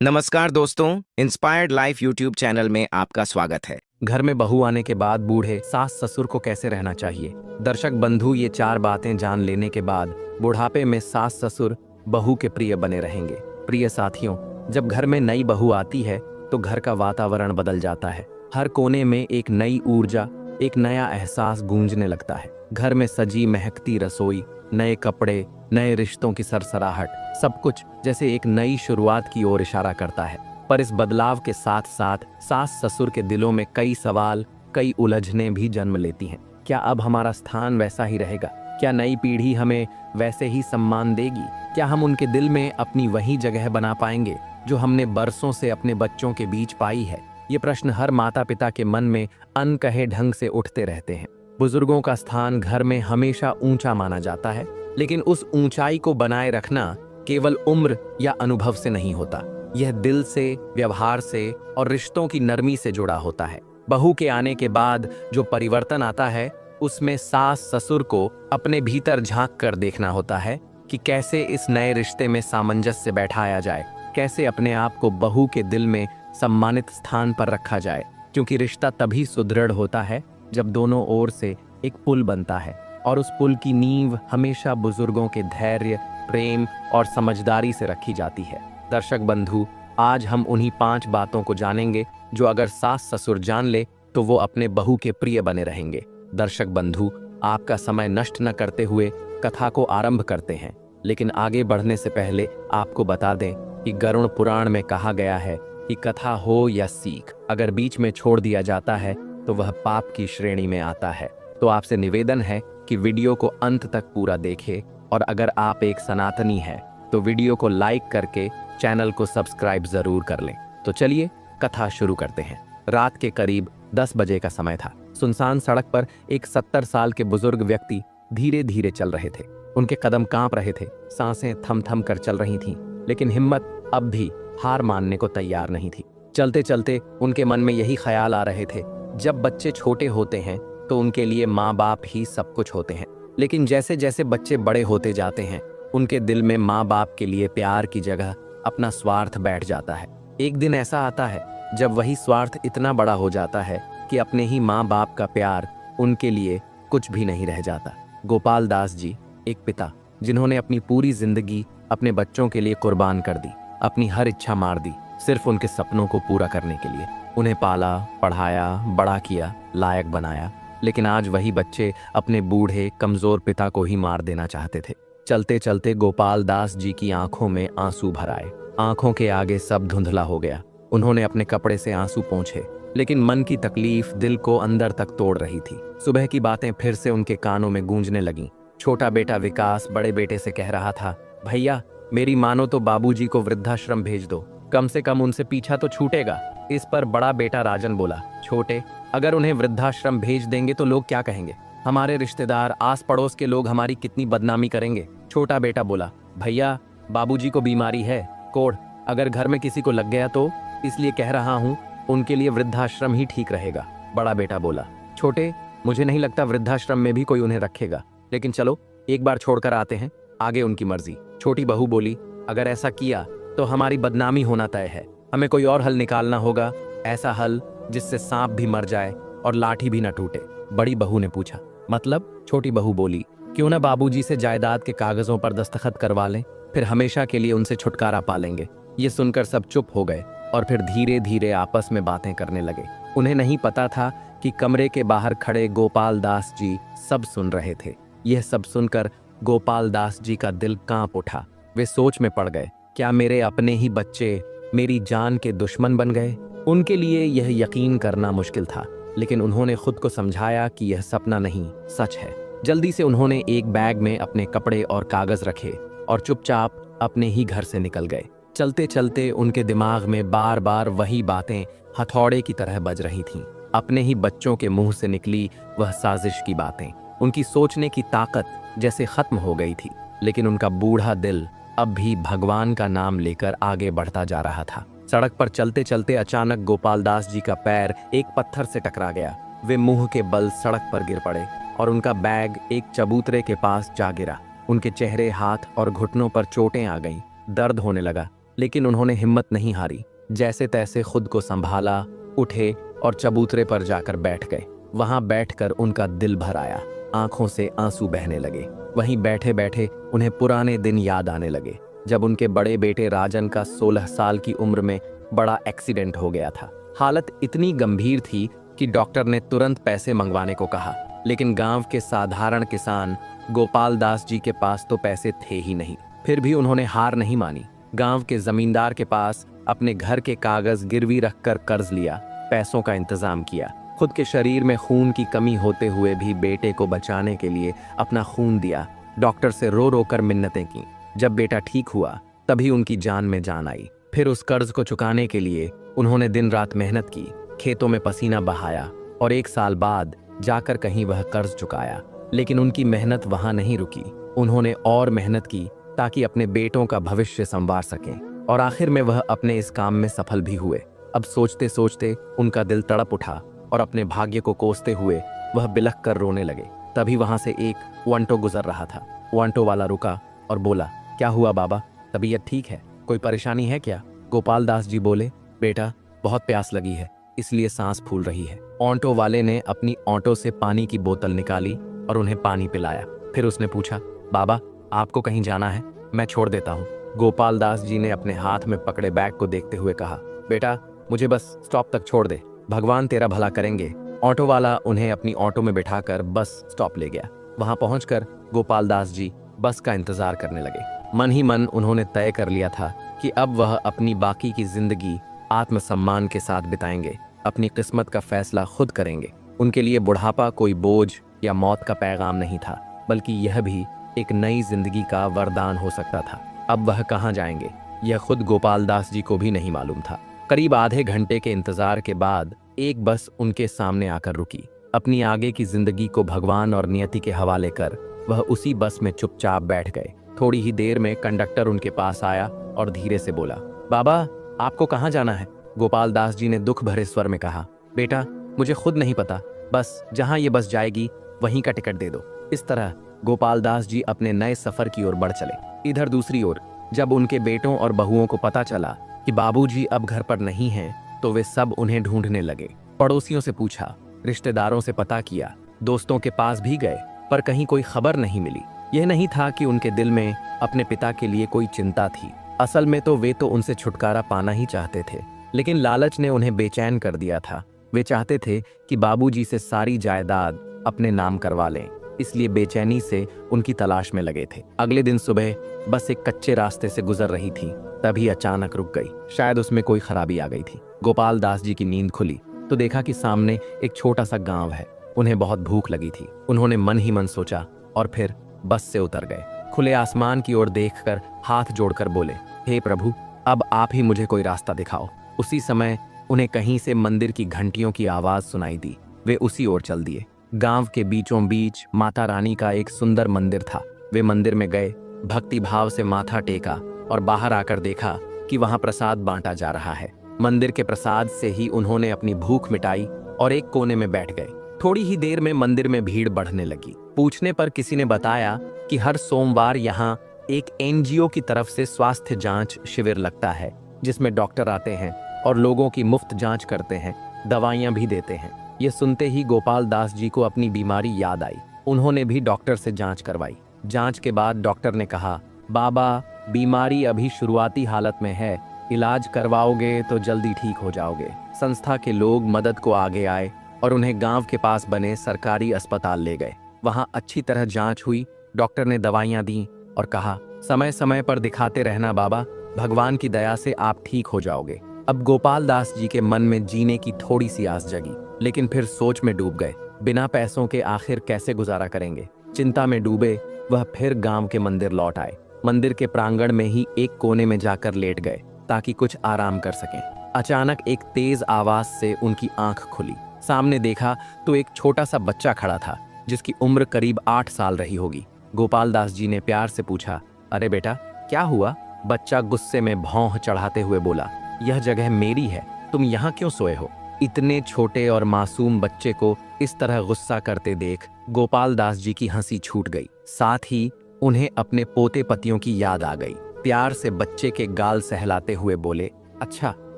नमस्कार दोस्तों, inspired life YouTube channel में आपका स्वागत है। घर में बहू आने के बाद बूढ़े सास ससुर को कैसे रहना चाहिए। दर्शक बंधु, ये 4 बातें जान लेने के बाद बुढ़ापे में सास ससुर बहू के प्रिय बने रहेंगे। प्रिय साथियों, जब घर में नई बहू आती है तो घर का वातावरण बदल जाता है। हर कोने में एक नई ऊर्जा, एक नया एहसास गूंजने लगता है। घर में सजी महकती रसोई, नए कपड़े, नए रिश्तों की सरसराहट, सब कुछ जैसे एक नई शुरुआत की ओर इशारा करता है। पर इस बदलाव के साथ साथ सास ससुर के दिलों में कई सवाल, कई उलझनें भी जन्म लेती हैं। क्या अब हमारा स्थान वैसा ही रहेगा? क्या नई पीढ़ी हमें वैसे ही सम्मान देगी? क्या हम उनके दिल में अपनी वही जगह बना पाएंगे जो हमने बरसों से अपने बच्चों के बीच पाई है? ये प्रश्न हर माता पिता के मन में अनकहे ढंग से उठते रहते हैं। बुजुर्गों का स्थान घर में हमेशा ऊंचा माना जाता है, लेकिन उस ऊंचाई को बनाए रखना केवल उम्र या अनुभव से नहीं होता। यह दिल से, व्यवहार से और रिश्तों की नरमी से जुड़ा होता है। बहू के आने के बाद जो परिवर्तन आता है, उसमें सास ससुर को अपने भीतर झांक कर देखना होता है कि कैसे इस नए रिश्ते में सामंजस्य बैठाया जाए, कैसे अपने आप को बहू के दिल में सम्मानित स्थान पर रखा जाए। क्योंकि रिश्ता तभी सुदृढ़ होता है जब दोनों ओर से एक पुल बनता है, और उस पुल की नींव हमेशा बुजुर्गों के धैर्य, प्रेम और समझदारी से रखी जाती है। दर्शक बंधु, आज हम उन्हीं 5 बातों को जानेंगे जो अगर सास ससुर जान ले तो वो अपने बहू के प्रिय बने रहेंगे। दर्शक बंधु, आपका समय नष्ट न करते हुए कथा को आरंभ करते हैं। लेकिन आगे बढ़ने से पहले आपको बता दें कि गरुड़ पुराण में कहा गया है कि कथा हो या सीख, अगर बीच में छोड़ दिया जाता है तो वह पाप की श्रेणी में आता है। तो आपसे निवेदन है कि वीडियो को अंत तक पूरा देखें, और अगर आप एक सनातनी हैं तो वीडियो को लाइक करके चैनल को सब्सक्राइब जरूर कर लें। तो चलिए कथा शुरू करते हैं। रात के करीब 10 बजे का समय था। सुनसान सड़क पर एक 70 साल के बुजुर्ग व्यक्ति धीरे धीरे चल रहे थे। उनके कदम कांप रहे थे, सांसें थम थम कर चल रही थीं, लेकिन हिम्मत अब भी हार मानने को तैयार नहीं थी। चलते चलते उनके मन में यही ख्याल आ रहे थे, जब बच्चे छोटे होते हैं तो उनके लिए माँ बाप ही सब कुछ होते हैं, लेकिन जैसे जैसे बच्चे बड़े होते जाते हैं उनके दिल में माँ बाप के लिए प्यार की जगह अपना स्वार्थ बैठ जाता है। एक दिन ऐसा आता है जब वही स्वार्थ इतना बड़ा हो जाता है कि अपने ही माँ बाप का प्यार उनके लिए कुछ भी नहीं रह जाता। गोपाल दास जी एक पिता, जिन्होंने अपनी पूरी जिंदगी अपने बच्चों के लिए कुर्बान कर दी, अपनी हर इच्छा मार दी, सिर्फ उनके सपनों को पूरा करने के लिए। उन्हें पाला, पढ़ाया, बड़ा किया, लायक बनाया, लेकिन आज वही बच्चे अपने बूढ़े कमजोर पिता को ही मार देना चाहते थे। चलते चलते गोपाल दास जी की आंखों में आंसू भर आए। आंखों के आगे सब धुंधला हो गया। उन्होंने अपने कपड़े से आंसू पोंछे, लेकिन मन की तकलीफ दिल को अंदर तक तोड़ रही थी। सुबह की बातें फिर से उनके कानों में गूंजने लगीं। छोटा बेटा विकास बड़े बेटे से कह रहा था, भैया मेरी मानो तो बाबूजी को वृद्धाश्रम भेज दो, कम से कम उनसे पीछा तो छूटेगा। इस पर बड़ा बेटा राजन बोला, छोटे, अगर उन्हें वृद्धाश्रम भेज देंगे तो लोग क्या कहेंगे? हमारे रिश्तेदार, आस पड़ोस के लोग हमारी कितनी बदनामी करेंगे। छोटा बेटा बोला, भैया बाबूजी को बीमारी है, कोढ़, अगर घर में किसी को लग गया तो, इसलिए कह रहा हूँ उनके लिए वृद्धाश्रम ही ठीक रहेगा। बड़ा बेटा बोला, छोटे, मुझे नहीं लगता वृद्धाश्रम में भी कोई उन्हें रखेगा, लेकिन चलो एक बार छोड़कर आते हैं, आगे उनकी मर्जी। छोटी बहू बोली, अगर ऐसा किया तो हमारी बदनामी होना तय है, हमें कोई और हल निकालना होगा, ऐसा हल जिससे सांप भी मर जाए और लाठी भी न टूटे। बड़ी बहू ने पूछा, मतलब? छोटी बहू बोली, क्यों ना बाबूजी से जायदाद के कागजों पर दस्तखत करवा लें, फिर हमेशा के लिए उनसे छुटकारा पा लेंगे। ये सुनकर सब चुप हो गए और फिर धीरे धीरे आपस में बातें करने लगे। उन्हें नहीं पता था कि कमरे के बाहर खड़े गोपाल दास जी सब सुन रहे थे। यह सब सुनकर गोपाल दास जी का दिल कांप उठा। वे सोच में पड़ गए, क्या मेरे अपने ही बच्चे मेरी जान के दुश्मन बन गए? उनके लिए यह यकीन करना मुश्किल था, लेकिन उन्होंने खुद को समझाया कि यह सपना नहीं, सच है। जल्दी से उन्होंने एक बैग में अपने कपड़े और कागज रखे और चुपचाप अपने ही घर से निकल गए। चलते चलते उनके दिमाग में बार बार वही बातें हथौड़े की तरह बज रही थीं। अपने ही बच्चों के मुंह से निकली वह साजिश की बातें। उनकी सोचने की ताकत जैसे खत्म हो गई थी, लेकिन उनका बूढ़ा दिल अब भी भगवान का नाम लेकर आगे बढ़ता जा रहा था। सड़क पर चलते चलते अचानक गोपाल दास जी का पैर एक पत्थर से टकरा गया। वे मुंह के बल सड़क पर गिर पड़े और उनका बैग एक चबूतरे के पास जा गिरा। उनके चेहरे, हाथ और घुटनों पर चोटें आ गईं। दर्द होने लगा, लेकिन उन्होंने हिम्मत नहीं हारी। जैसे तैसे खुद को संभाला, उठे और चबूतरे पर जाकर बैठ गए। वहां बैठकर उनका दिल भर आया, आंखों से आंसू बहने लगे। वहीं बैठे बैठे उन्हें पुराने दिन याद आने लगे, जब उनके बड़े बेटे राजन का 16 साल की उम्र में बड़ा एक्सीडेंट हो गया था। हालत इतनी गंभीर थी कि डॉक्टर ने तुरंत पैसे मंगवाने को कहा, लेकिन गांव के साधारण किसान गोपाल दास जी के पास तो पैसे थे ही नहीं। फिर भी उन्होंने हार नहीं मानी। गांव के जमींदार के पास अपने घर के कागज गिरवी रखकर कर्ज लिया, पैसों का इंतजाम किया। खुद के शरीर में खून की कमी होते हुए भी बेटे को बचाने के लिए अपना खून दिया। डॉक्टर से रो रो कर मिन्नतें की। जब बेटा ठीक हुआ तभी उनकी जान में जान आई। फिर उस कर्ज को चुकाने के लिए उन्होंने दिन रात मेहनत की, खेतों में पसीना बहाया और 1 साल बाद जाकर कहीं वह कर्ज चुकाया। लेकिन उनकी मेहनत वहां नहीं रुकी। उन्होंने और मेहनत की ताकि अपने बेटों का भविष्य संवार सकें, और आखिर में वह अपने इस काम में सफल भी हुए। अब सोचते सोचते उनका दिल तड़प उठा और अपने भाग्य को कोसते हुए वह बिलख कर रोने लगे। तभी वहां से एक वांटो गुजर रहा था। वांटो वाला रुका और बोला, क्या हुआ बाबा, तबीयत ठीक है, कोई परेशानी है क्या? गोपाल दास जी बोले, बेटा बहुत प्यास लगी है, इसलिए सांस फूल रही है। ऑटो वाले ने अपनी ऑटो से पानी की बोतल निकाली और उन्हें पानी पिलाया। फिर उसने पूछा, बाबा आपको कहीं जाना है? मैं छोड़ देता हूँ। गोपाल दास जी ने अपने हाथ में पकड़े बैग को देखते हुए कहा, बेटा मुझे बस स्टॉप तक छोड़ दे, भगवान तेरा भला करेंगे। ऑटो वाला उन्हें अपनी ऑटो में बिठाकर बस स्टॉप ले गया। वहां पहुंचकर गोपाल दास जी बस का इंतजार करने लगे। मन ही मन उन्होंने तय कर लिया था कि अब वह अपनी बाकी की जिंदगी आत्मसम्मान के साथ बिताएंगे, अपनी किस्मत का फैसला खुद करेंगे। उनके लिए बुढ़ापा कोई बोझ या मौत का पैगाम नहीं था, बल्कि यह भी एक नई जिंदगी का वरदान हो सकता था। अब वह कहाँ जाएंगे, यह खुद गोपाल दास जी को भी नहीं मालूम था। करीब आधे घंटे के इंतजार के बाद एक बस उनके सामने आकर रुकी। अपनी आगे की जिंदगी को भगवान और नियति के हवाले कर वह उसी बस में चुपचाप बैठ गए। थोड़ी ही देर में कंडक्टर उनके पास आया और धीरे से बोला, बाबा आपको कहाँ जाना है? गोपाल दास जी ने दुख भरे स्वर में कहा, बेटा मुझे खुद नहीं पता, बस जहाँ ये बस जाएगी वहीं का टिकट दे दो। इस तरह गोपाल दास जी अपने नए सफर की ओर बढ़ चले। इधर दूसरी ओर जब उनके बेटों और बहुओं को पता चला कि बाबूजी अब घर पर नहीं हैं, तो वे सब उन्हें ढूंढने लगे। पड़ोसियों से पूछा, रिश्तेदारों से पता किया, दोस्तों के पास भी गए, पर कहीं कोई खबर नहीं मिली। यह नहीं था कि उनके दिल में अपने पिता के लिए कोई चिंता थी, असल में तो वे तो उनसे छुटकारा पाना ही चाहते थे। लेकिन लालच ने उन्हें बेचैन कर दिया था। वे चाहते थे कि बाबूजी से सारी जायदाद अपने नाम करवा लें, इसलिए बेचैनी से उनकी तलाश में लगे थे। अगले दिन सुबह बस एक कच्चे रास्ते से गुजर रही थी, तभी अचानक रुक गई। शायद उसमें कोई खराबी आ गई थी। गोपाल दास जी की नींद खुली तो देखा कि सामने एक छोटा सा गांव है। उन्हें बहुत भूख लगी थी। उन्होंने मन ही मन सोचा और फिर बस से उतर गए। खुले आसमान की ओर देखकर हाथ जोड़कर बोले, हे प्रभु अब आप ही मुझे कोई रास्ता दिखाओ। उसी समय उन्हें कहीं से मंदिर की घंटियों की आवाज सुनाई दी। वे उसी ओर चल दिए। गांव के बीचों बीच माता रानी का एक सुंदर मंदिर था। वे मंदिर में गए, भक्ति भाव से माथा टेका और बाहर आकर देखा कि वहां प्रसाद बांटा जा रहा है। मंदिर के प्रसाद से ही उन्होंने अपनी भूख मिटाई और एक कोने में बैठ गए। थोड़ी ही देर में मंदिर में भीड़ बढ़ने लगी। पूछने पर किसी ने बताया कि हर सोमवार यहाँ एक एनजीओ की तरफ से स्वास्थ्य जांच शिविर लगता है, जिसमें डॉक्टर आते हैं और लोगों की मुफ्त जांच करते हैं, दवाइयां भी देते हैं। ये सुनते ही गोपाल दास जी को अपनी बीमारी याद आई। उन्होंने भी डॉक्टर से जांच करवाई। जांच के बाद डॉक्टर ने कहा, बाबा बीमारी अभी शुरुआती हालत में है, इलाज करवाओगे तो जल्दी ठीक हो जाओगे। संस्था के लोग मदद को आगे आए और उन्हें गांव के पास बने सरकारी अस्पताल ले गए। वहां अच्छी तरह जांच हुई। डॉक्टर ने दवाइयां दी और कहा, समय समय पर दिखाते रहना बाबा, भगवान की दया से आप ठीक हो जाओगे। अब गोपाल दास जी के मन में जीने की थोड़ी सी आस जगी, लेकिन फिर सोच में डूब गए। बिना पैसों के आखिर कैसे गुजारा करेंगे? चिंता में डूबे वह फिर गांव के मंदिर लौट आए। मंदिर के प्रांगण में ही एक कोने में जाकर लेट गए ताकि कुछ आराम कर सकें। अचानक एक तेज आवाज से उनकी आंख खुली। सामने देखा तो एक छोटा सा बच्चा खड़ा था, जिसकी उम्र करीब 8 साल रही होगी। गोपाल दास जी ने प्यार से पूछा, अरे बेटा क्या हुआ? बच्चा गुस्से में भौं चढ़ाते हुए बोला, यह जगह मेरी है, तुम यहाँ क्यों सोए हो? इतने छोटे और मासूम बच्चे को इस तरह गुस्सा करते देख गोपाल दास जी की हंसी छूट गई। साथ ही उन्हें अपने पोते पतियों की याद आ गई। प्यार से बच्चे के गाल सहलाते हुए बोले, अच्छा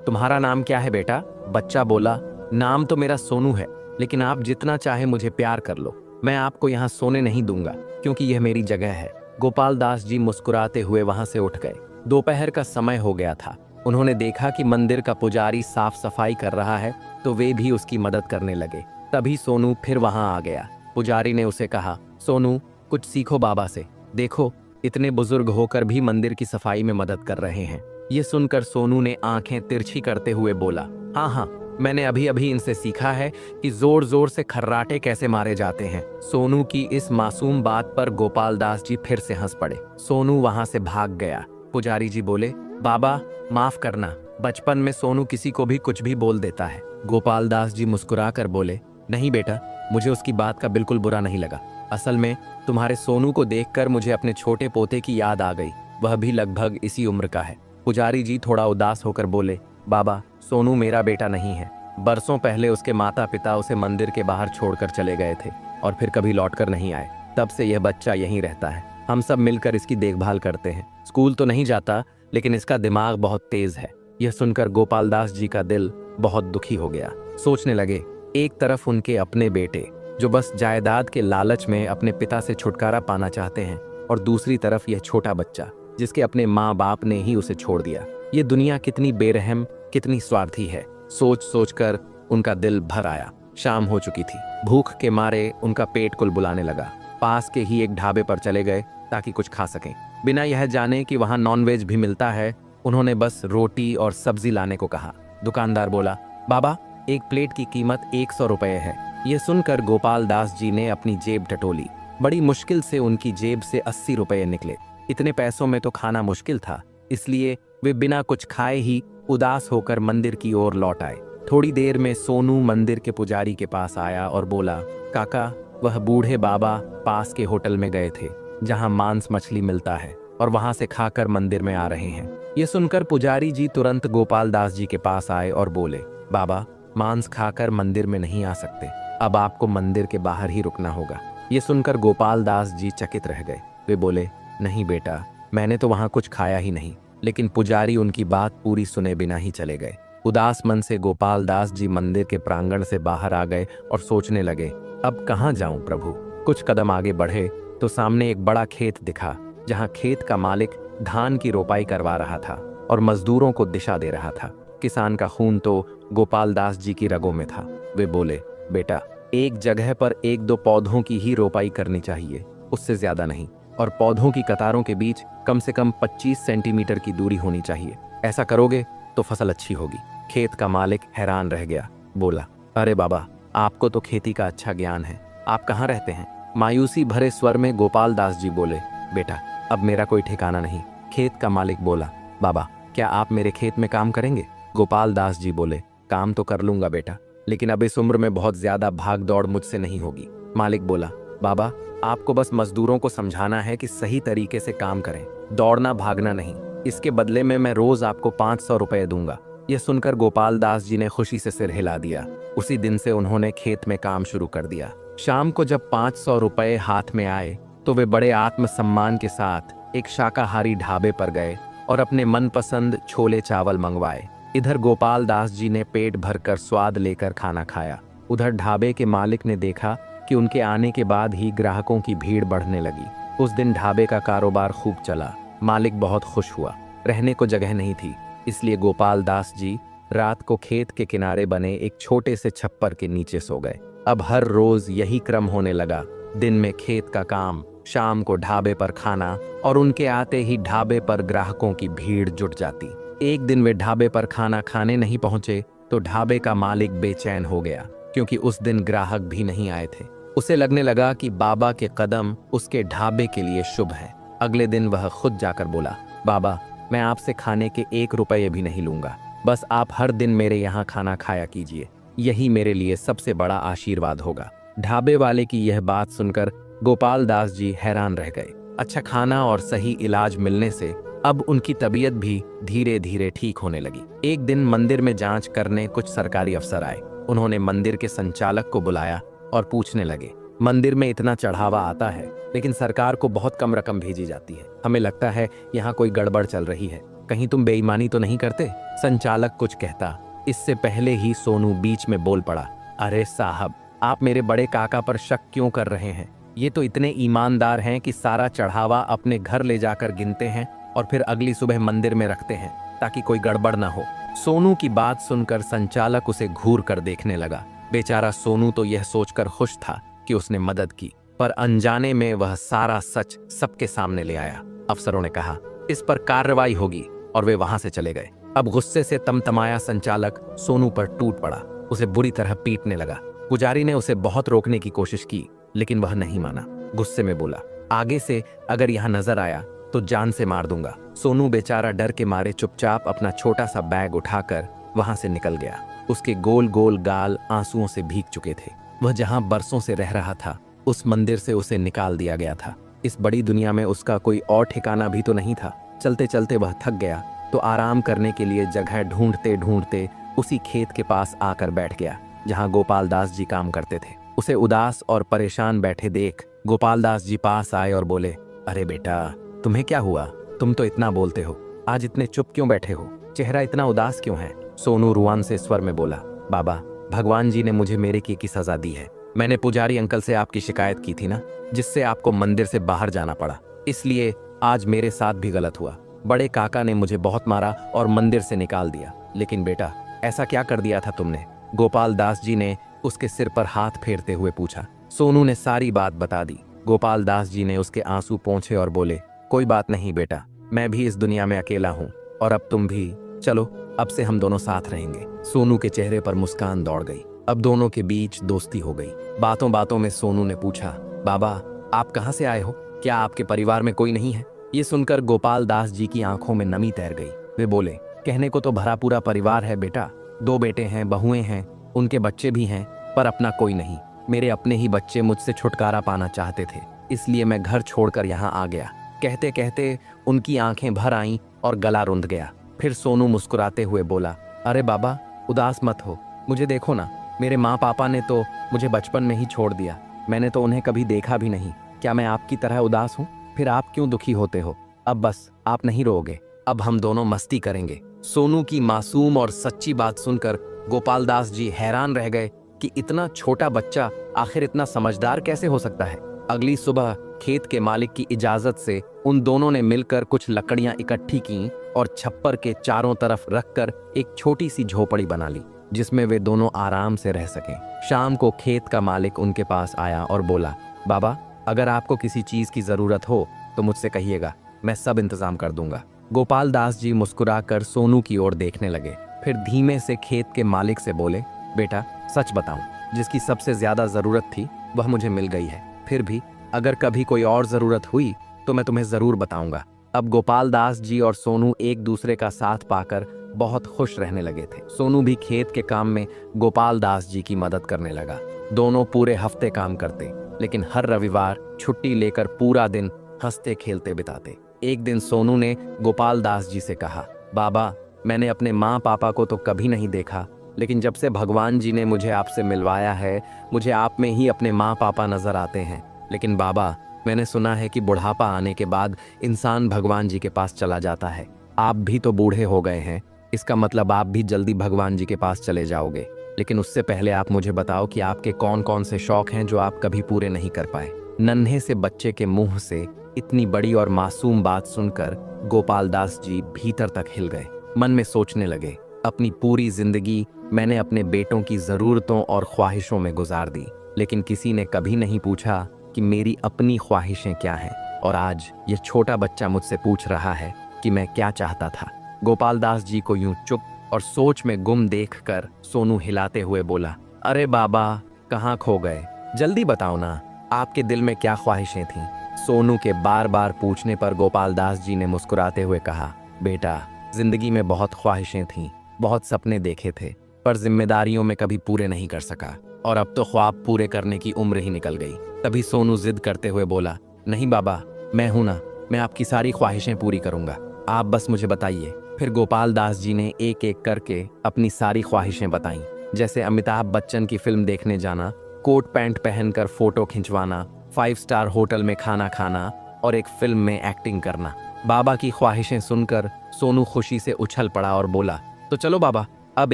तुम्हारा नाम क्या है बेटा? बच्चा बोला, नाम तो मेरा सोनू है, लेकिन आप जितना चाहे मुझे प्यार कर लो, मैं आपको यहाँ सोने नहीं दूंगा क्योंकि यह मेरी जगह है। गोपाल दास जी मुस्कुराते हुए वहां से उठ गए। दोपहर का समय हो गया था। उन्होंने देखा कि मंदिर का पुजारी साफ सफाई कर रहा है तो वे भी उसकी मदद करने लगे। तभी सोनू फिर वहां आ गया। पुजारी ने उसे कहा, सोनू कुछ सीखो बाबा से, देखो इतने बुजुर्ग होकर भी मंदिर की सफाई में मदद कर रहे हैं। ये सुनकर सोनू ने आंखें तिरछी करते हुए बोला, हाँ हाँ, मैंने अभी अभी इनसे सीखा है कि जोर जोर से खर्राटे कैसे मारे जाते हैं। सोनू की इस मासूम बात पर गोपाल दास जी फिर से हंस पड़े। सोनू वहां से भाग गया। पुजारी जी बोले, बाबा माफ करना, बचपन में सोनू किसी को भी कुछ भी बोल देता है। गोपाल दास जी मुस्कुरा कर बोले, नहीं बेटा, मुझे उसकी बात का बिल्कुल बुरा नहीं लगा। असल में तुम्हारे सोनू को देखकर मुझे अपने छोटे पोते की याद आ गई, वह भी लगभग इसी उम्र का है। पुजारी जी थोड़ा उदास होकर बोले, बाबा सोनू मेरा बेटा नहीं है। बरसों पहले उसके माता पिता उसे मंदिर के बाहर छोड़कर चले गए थे और फिर कभी लौटकर नहीं आए। तब से यह बच्चा यहीं रहता है। हम सब मिलकर इसकी देखभाल करते हैं। स्कूल तो नहीं जाता, लेकिन इसका दिमाग बहुत तेज है। यह सुनकर गोपाल दास जी का दिल बहुत दुखी हो गया। सोचने लगे, एक तरफ उनके अपने बेटे जो बस जायदाद के लालच में अपने पिता से छुटकारा पाना चाहते हैं, और दूसरी तरफ यह छोटा बच्चा जिसके अपने माँ बाप ने ही उसे छोड़ दिया। ये दुनिया कितनी बेरहम, कितनी स्वार्थी है। सोच सोच कर उनका दिल भर आया। शाम हो चुकी थी। भूख के मारे उनका पेट कुल बुलाने लगा। पास के ही एक ढाबे पर चले गए ताकि कुछ खा सकें। बिना यह जाने कि वहां नॉनवेज भी मिलता है, उन्होंने बस रोटी और सब्जी लाने को कहा। दुकानदार बोला, बाबा एक प्लेट की कीमत 100 रुपये है। यह सुनकर गोपाल दास जी ने अपनी जेब टटोली। बड़ी मुश्किल से उनकी जेब से 80 रुपये निकले। इतने पैसों में तो खाना मुश्किल था, इसलिए वे बिना कुछ खाए ही उदास होकर मंदिर की ओर लौट आए। थोड़ी देर में सोनू मंदिर के पुजारी के पास आया और बोला, काका वह बूढ़े बाबा पास के होटल में गए थे जहां मांस मछली मिलता है, और वहां से खाकर मंदिर में आ रहे हैं। ये सुनकर पुजारी जी तुरंत गोपाल दास जी के पास आए और बोले, बाबा मांस खाकर मंदिर में नहीं आ सकते, अब आपको मंदिर के बाहर ही रुकना होगा। ये सुनकर गोपाल दास जी चकित रह गए। वे बोले, नहीं बेटा, मैंने तो वहां कुछ खाया ही नहीं। लेकिन पुजारी उनकी बात पूरी सुने बिना ही चले गए। उदास मन से गोपाल दास जी मंदिर के प्रांगण से बाहर आ गए और सोचने लगे, अब कहाँ जाऊं प्रभु। कुछ कदम आगे बढ़े तो सामने एक बड़ा खेत दिखा, जहां खेत का मालिक धान की रोपाई करवा रहा था और मजदूरों को दिशा दे रहा था। किसान का खून तो गोपाल दास जी की रगों में था। वे बोले, बेटा एक जगह पर 1-2 पौधों की ही रोपाई करनी चाहिए, उससे ज्यादा नहीं, और पौधों की कतारों के बीच कम से कम 25 सेंटीमीटर की दूरी होनी चाहिए। ऐसा करोगे तो फसल अच्छी होगी। खेत का मालिक हैरान रह गया। बोला, अरे बाबा, आपको तो खेती का अच्छा ज्ञान है, आप कहाँ रहते हैं? मायूसी भरे स्वर में गोपाल दास जी बोले, बेटा अब मेरा कोई ठिकाना नहीं। खेत का मालिक बोला, बाबा क्या आप मेरे खेत में काम करेंगे? गोपाल दास जी बोले, काम तो कर लूंगा बेटा, लेकिन अब इस उम्र में बहुत ज्यादा भाग दौड़ मुझसे नहीं होगी। मालिक बोला, बाबा आपको बस मजदूरों को समझाना है कि सही तरीके से काम करें, दौड़ना भागना नहीं। इसके बदले में मैं रोज आपको 500 रुपये दूंगा। यह सुनकर गोपाल दास जी ने खुशी से सिर हिला दिया। उसी दिन से उन्होंने खेत में काम शुरू कर दिया। शाम को जब 500 रुपये हाथ में आए तो वे बड़े आत्मसम्मान के साथ एक शाकाहारी ढाबे पर गए और अपने मनपसंद छोले चावल मंगवाए। इधर गोपाल दास जी ने पेट भरकर स्वाद लेकर खाना खाया। उधर ढाबे के मालिक ने देखा कि उनके आने के बाद ही ग्राहकों की भीड़ बढ़ने लगी। उस दिन ढाबे का कारोबार खूब चला। मालिक बहुत खुश हुआ। रहने को जगह नहीं थी, इसलिए गोपाल दास जी रात को खेत के किनारे बने एक छोटे से छप्पर के नीचे सो गए। अब हर रोज यही क्रम होने लगा। दिन में खेत का काम, शाम को ढाबे पर खाना, और उनके आते ही ढाबे पर ग्राहकों की भीड़ जुट जाती। एक दिन वे ढाबे पर खाना खाने नहीं पहुंचे तो ढाबे का मालिक बेचैन हो गया, क्योंकि उस दिन ग्राहक भी नहीं आए थे। उसे लगने लगा कि बाबा के कदम उसके ढाबे के लिए शुभ हैं। अगले दिन वह खुद जाकर बोला, बाबा मैं आपसे खाने के 1 रुपये भी नहीं लूंगा, बस आप हर दिन मेरे यहाँ खाना खाया कीजिए, यही मेरे लिए सबसे बड़ा आशीर्वाद होगा। ढाबे वाले की यह बात सुनकर गोपाल दास जी हैरान रह गए। अच्छा खाना और सही इलाज मिलने से अब उनकी तबीयत भी धीरे धीरे ठीक होने लगी। एक दिन मंदिर में जांच करने कुछ सरकारी अफसर आए। उन्होंने मंदिर के संचालक को बुलाया और पूछने लगे, मंदिर में इतना चढ़ावा आता है, लेकिन सरकार को बहुत कम रकम भेजी जाती है। हमें लगता है यहाँ कोई गड़बड़ चल रही है, कहीं तुम बेईमानी तो नहीं करते? संचालक कुछ कहता, इससे पहले ही सोनू बीच में बोल पड़ा, अरे साहब, आप मेरे बड़े काका पर शक क्यों कर रहे हैं? ये तो इतने ईमानदार हैं कि सारा चढ़ावा अपने घर ले जाकर गिनते हैं और फिर अगली सुबह मंदिर में रखते हैं ताकि कोई गड़बड़ ना हो। सोनू की बात सुनकर संचालक उसे घूर कर देखने लगा। बेचारा सोनू तो यह सोचकर खुश था कि उसने मदद की, पर अनजाने में वह सारा सच सबके सामने ले आया। अफसरों ने कहा, इस पर कार्रवाई होगी, और वे वहां से चले गए। अब गुस्से से तमतमाया संचालक सोनू पर टूट पड़ा, उसे बुरी तरह पीटने लगा। पुजारी ने उसे बहुत रोकने की कोशिश की, लेकिन वह नहीं माना। गुस्से में बोला, आगे से अगर यहाँ नजर आया तो जान से मार दूंगा। सोनू बेचारा डर के मारे चुपचाप अपना छोटा सा बैग उठाकर वहां से निकल गया। उसके गोल गोल गाल आंसुओं से भीग चुके थे। वह जहां बरसों से रह रहा था, उस मंदिर से उसे निकाल दिया गया था। इस बड़ी दुनिया में उसका कोई और ठिकाना भी तो नहीं था। चलते चलते वह थक गया तो आराम करने के लिए जगह ढूंढते ढूंढते उसी खेत के पास आकर बैठ गया जहां गोपाल दास जी काम करते थे। उसे उदास और परेशान बैठे देख गोपाल दास जी पास आए और बोले, अरे बेटा, तुम्हें क्या हुआ? तुम तो इतना बोलते हो, आज इतने चुप क्यों बैठे हो? चेहरा इतना उदास क्यों है? सोनू रुआन से स्वर में बोला, बाबा, भगवान जी ने मुझे मेरे किए की सजा दी है। मैंने पुजारी अंकल से आपकी शिकायत की थी ना, जिससे आपको मंदिर से बाहर जाना पड़ा, इसलिए आज मेरे साथ भी गलत हुआ। बड़े काका ने मुझे बहुत मारा और मंदिर से निकाल दिया। लेकिन बेटा, ऐसा क्या कर दिया था तुमने? गोपाल दास जी ने उसके सिर पर हाथ फेरते हुए पूछा। सोनू ने सारी बात बता दी। गोपाल दास जी ने उसके आंसू पोंछे और बोले, कोई बात नहीं बेटा, मैं भी इस दुनिया में अकेला हूँ और अब तुम भी। चलो, अब से हम दोनों साथ रहेंगे। सोनू के चेहरे पर मुस्कान दौड़ गई। अब दोनों के बीच दोस्ती हो गई। बातों बातों में सोनू ने पूछा, बाबा, आप कहाँ से आए हो? क्या आपके परिवार में कोई नहीं है? ये सुनकर गोपाल दास जी की आंखों में नमी तैर गई। वे बोले, कहने को तो भरा पूरा परिवार है बेटा, 2 बेटे हैं, बहुएं हैं, उनके बच्चे भी हैं, पर अपना कोई नहीं। मेरे अपने ही बच्चे मुझसे छुटकारा पाना चाहते थे, इसलिए मैं घर छोड़कर यहाँ आ गया। कहते कहते उनकी आंखें भर आईं और गला रुंध गया। फिर सोनू मुस्कुराते हुए बोला, अरे बाबा, उदास मत हो, मुझे देखो ना, मेरे माँ पापा ने तो मुझे बचपन में ही छोड़ दिया। मैंने तो उन्हें कभी देखा भी नहीं। क्या मैं आपकी तरह उदास हूँ? फिर आप क्यों दुखी होते हो? अब बस, आप नहीं रोओगे, अब हम दोनों मस्ती करेंगे। सोनू की मासूम और सच्ची बात सुनकर गोपाल दास जी हैरान रह गए कि इतना छोटा बच्चा आखिर इतना समझदार कैसे हो सकता है। अगली सुबह खेत के मालिक की इजाजत से उन दोनों ने मिलकर कुछ लकड़ियां इकट्ठी की और छप्पर के चारों तरफ रखकर एक छोटी सी झोपड़ी बना ली, जिसमें वे दोनों आराम से रह सकें। शाम को खेत का मालिक उनके पास आया और बोला, बाबा, अगर आपको किसी चीज की जरूरत हो तो मुझसे कहिएगा, मैं सब इंतजाम कर दूंगा। गोपाल दास जी मुस्कुराकर सोनू की ओर देखने लगे, फिर धीमे से खेत के मालिक से बोले, बेटा, सच बताऊं, जिसकी सबसे ज्यादा जरूरत थी वह मुझे मिल गई है। फिर भी अगर कभी कोई और जरूरत हुई तो मैं तुम्हें जरूर बताऊंगा। अब गोपाल दास जी और सोनू एक दूसरे का साथ पाकर बहुत खुश रहने लगे थे। सोनू भी खेत के काम में गोपाल दास जी की मदद करने लगा। दोनों पूरे हफ्ते काम करते, लेकिन हर रविवार छुट्टी लेकर पूरा दिन हंसते खेलते बिताते। एक दिन सोनू ने गोपाल दास जी से कहा, बाबा, मैंने अपने माँ पापा को तो कभी नहीं देखा, लेकिन जब से भगवान जी ने मुझे आपसे मिलवाया है, मुझे आप में ही अपने माँ पापा नजर आते हैं। लेकिन बाबा, मैंने सुना है कि बुढ़ापा आने के बाद इंसान भगवान जी के पास चला जाता है। आप भी तो बूढ़े हो गए हैं, इसका मतलब आप भी जल्दी भगवान जी के पास चले जाओगे। लेकिन उससे पहले आप मुझे बताओ कि आपके कौन कौन से शौक हैं जो आप कभी पूरे नहीं कर पाए। नन्हे से बच्चे के मुंह से इतनी बड़ी और मासूम बात सुनकर गोपाल दास जी भीतर तक हिल गए। मन में सोचने लगे, अपनी पूरी जिंदगी मैंने अपने बेटों की जरूरतों और ख्वाहिशों में गुजार दी, लेकिन किसी ने कभी नहीं पूछा कि मेरी अपनी ख्वाहिशें क्या हैं। और आज ये छोटा बच्चा मुझसे पूछ रहा है कि मैं क्या चाहता था। गोपाल दास जी को यूं चुप और सोच में गुम देखकर सोनू हिलाते हुए बोला, अरे बाबा, कहाँ खो गए? जल्दी बताओ ना, आपके दिल में क्या ख्वाहिशें थीं? सोनू के बार बार पूछने पर गोपाल दास जी ने मुस्कुराते हुए कहा, बेटा, जिंदगी में बहुत ख्वाहिशें थीं, बहुत सपने देखे थे, पर जिम्मेदारियों में कभी पूरे नहीं कर सका, और अब तो ख्वाब पूरे करने की उम्र ही निकल गई। तभी सोनू जिद करते हुए बोला, नहीं बाबा, मैं हूं ना, मैं आपकी सारी ख्वाहिशें पूरी करूंगा, आप बस मुझे बताइए। फिर गोपाल दास जी ने एक एक करके अपनी सारी ख्वाहिशें बताईं, जैसे अमिताभ बच्चन की फिल्म देखने जाना, कोट पैंट पहनकर फोटो खिंचवाना, 5 स्टार होटल में खाना खाना और एक फिल्म में एक्टिंग करना। बाबा की ख्वाहिशें सुनकर सोनू खुशी से उछल पड़ा और बोला, तो चलो बाबा, अब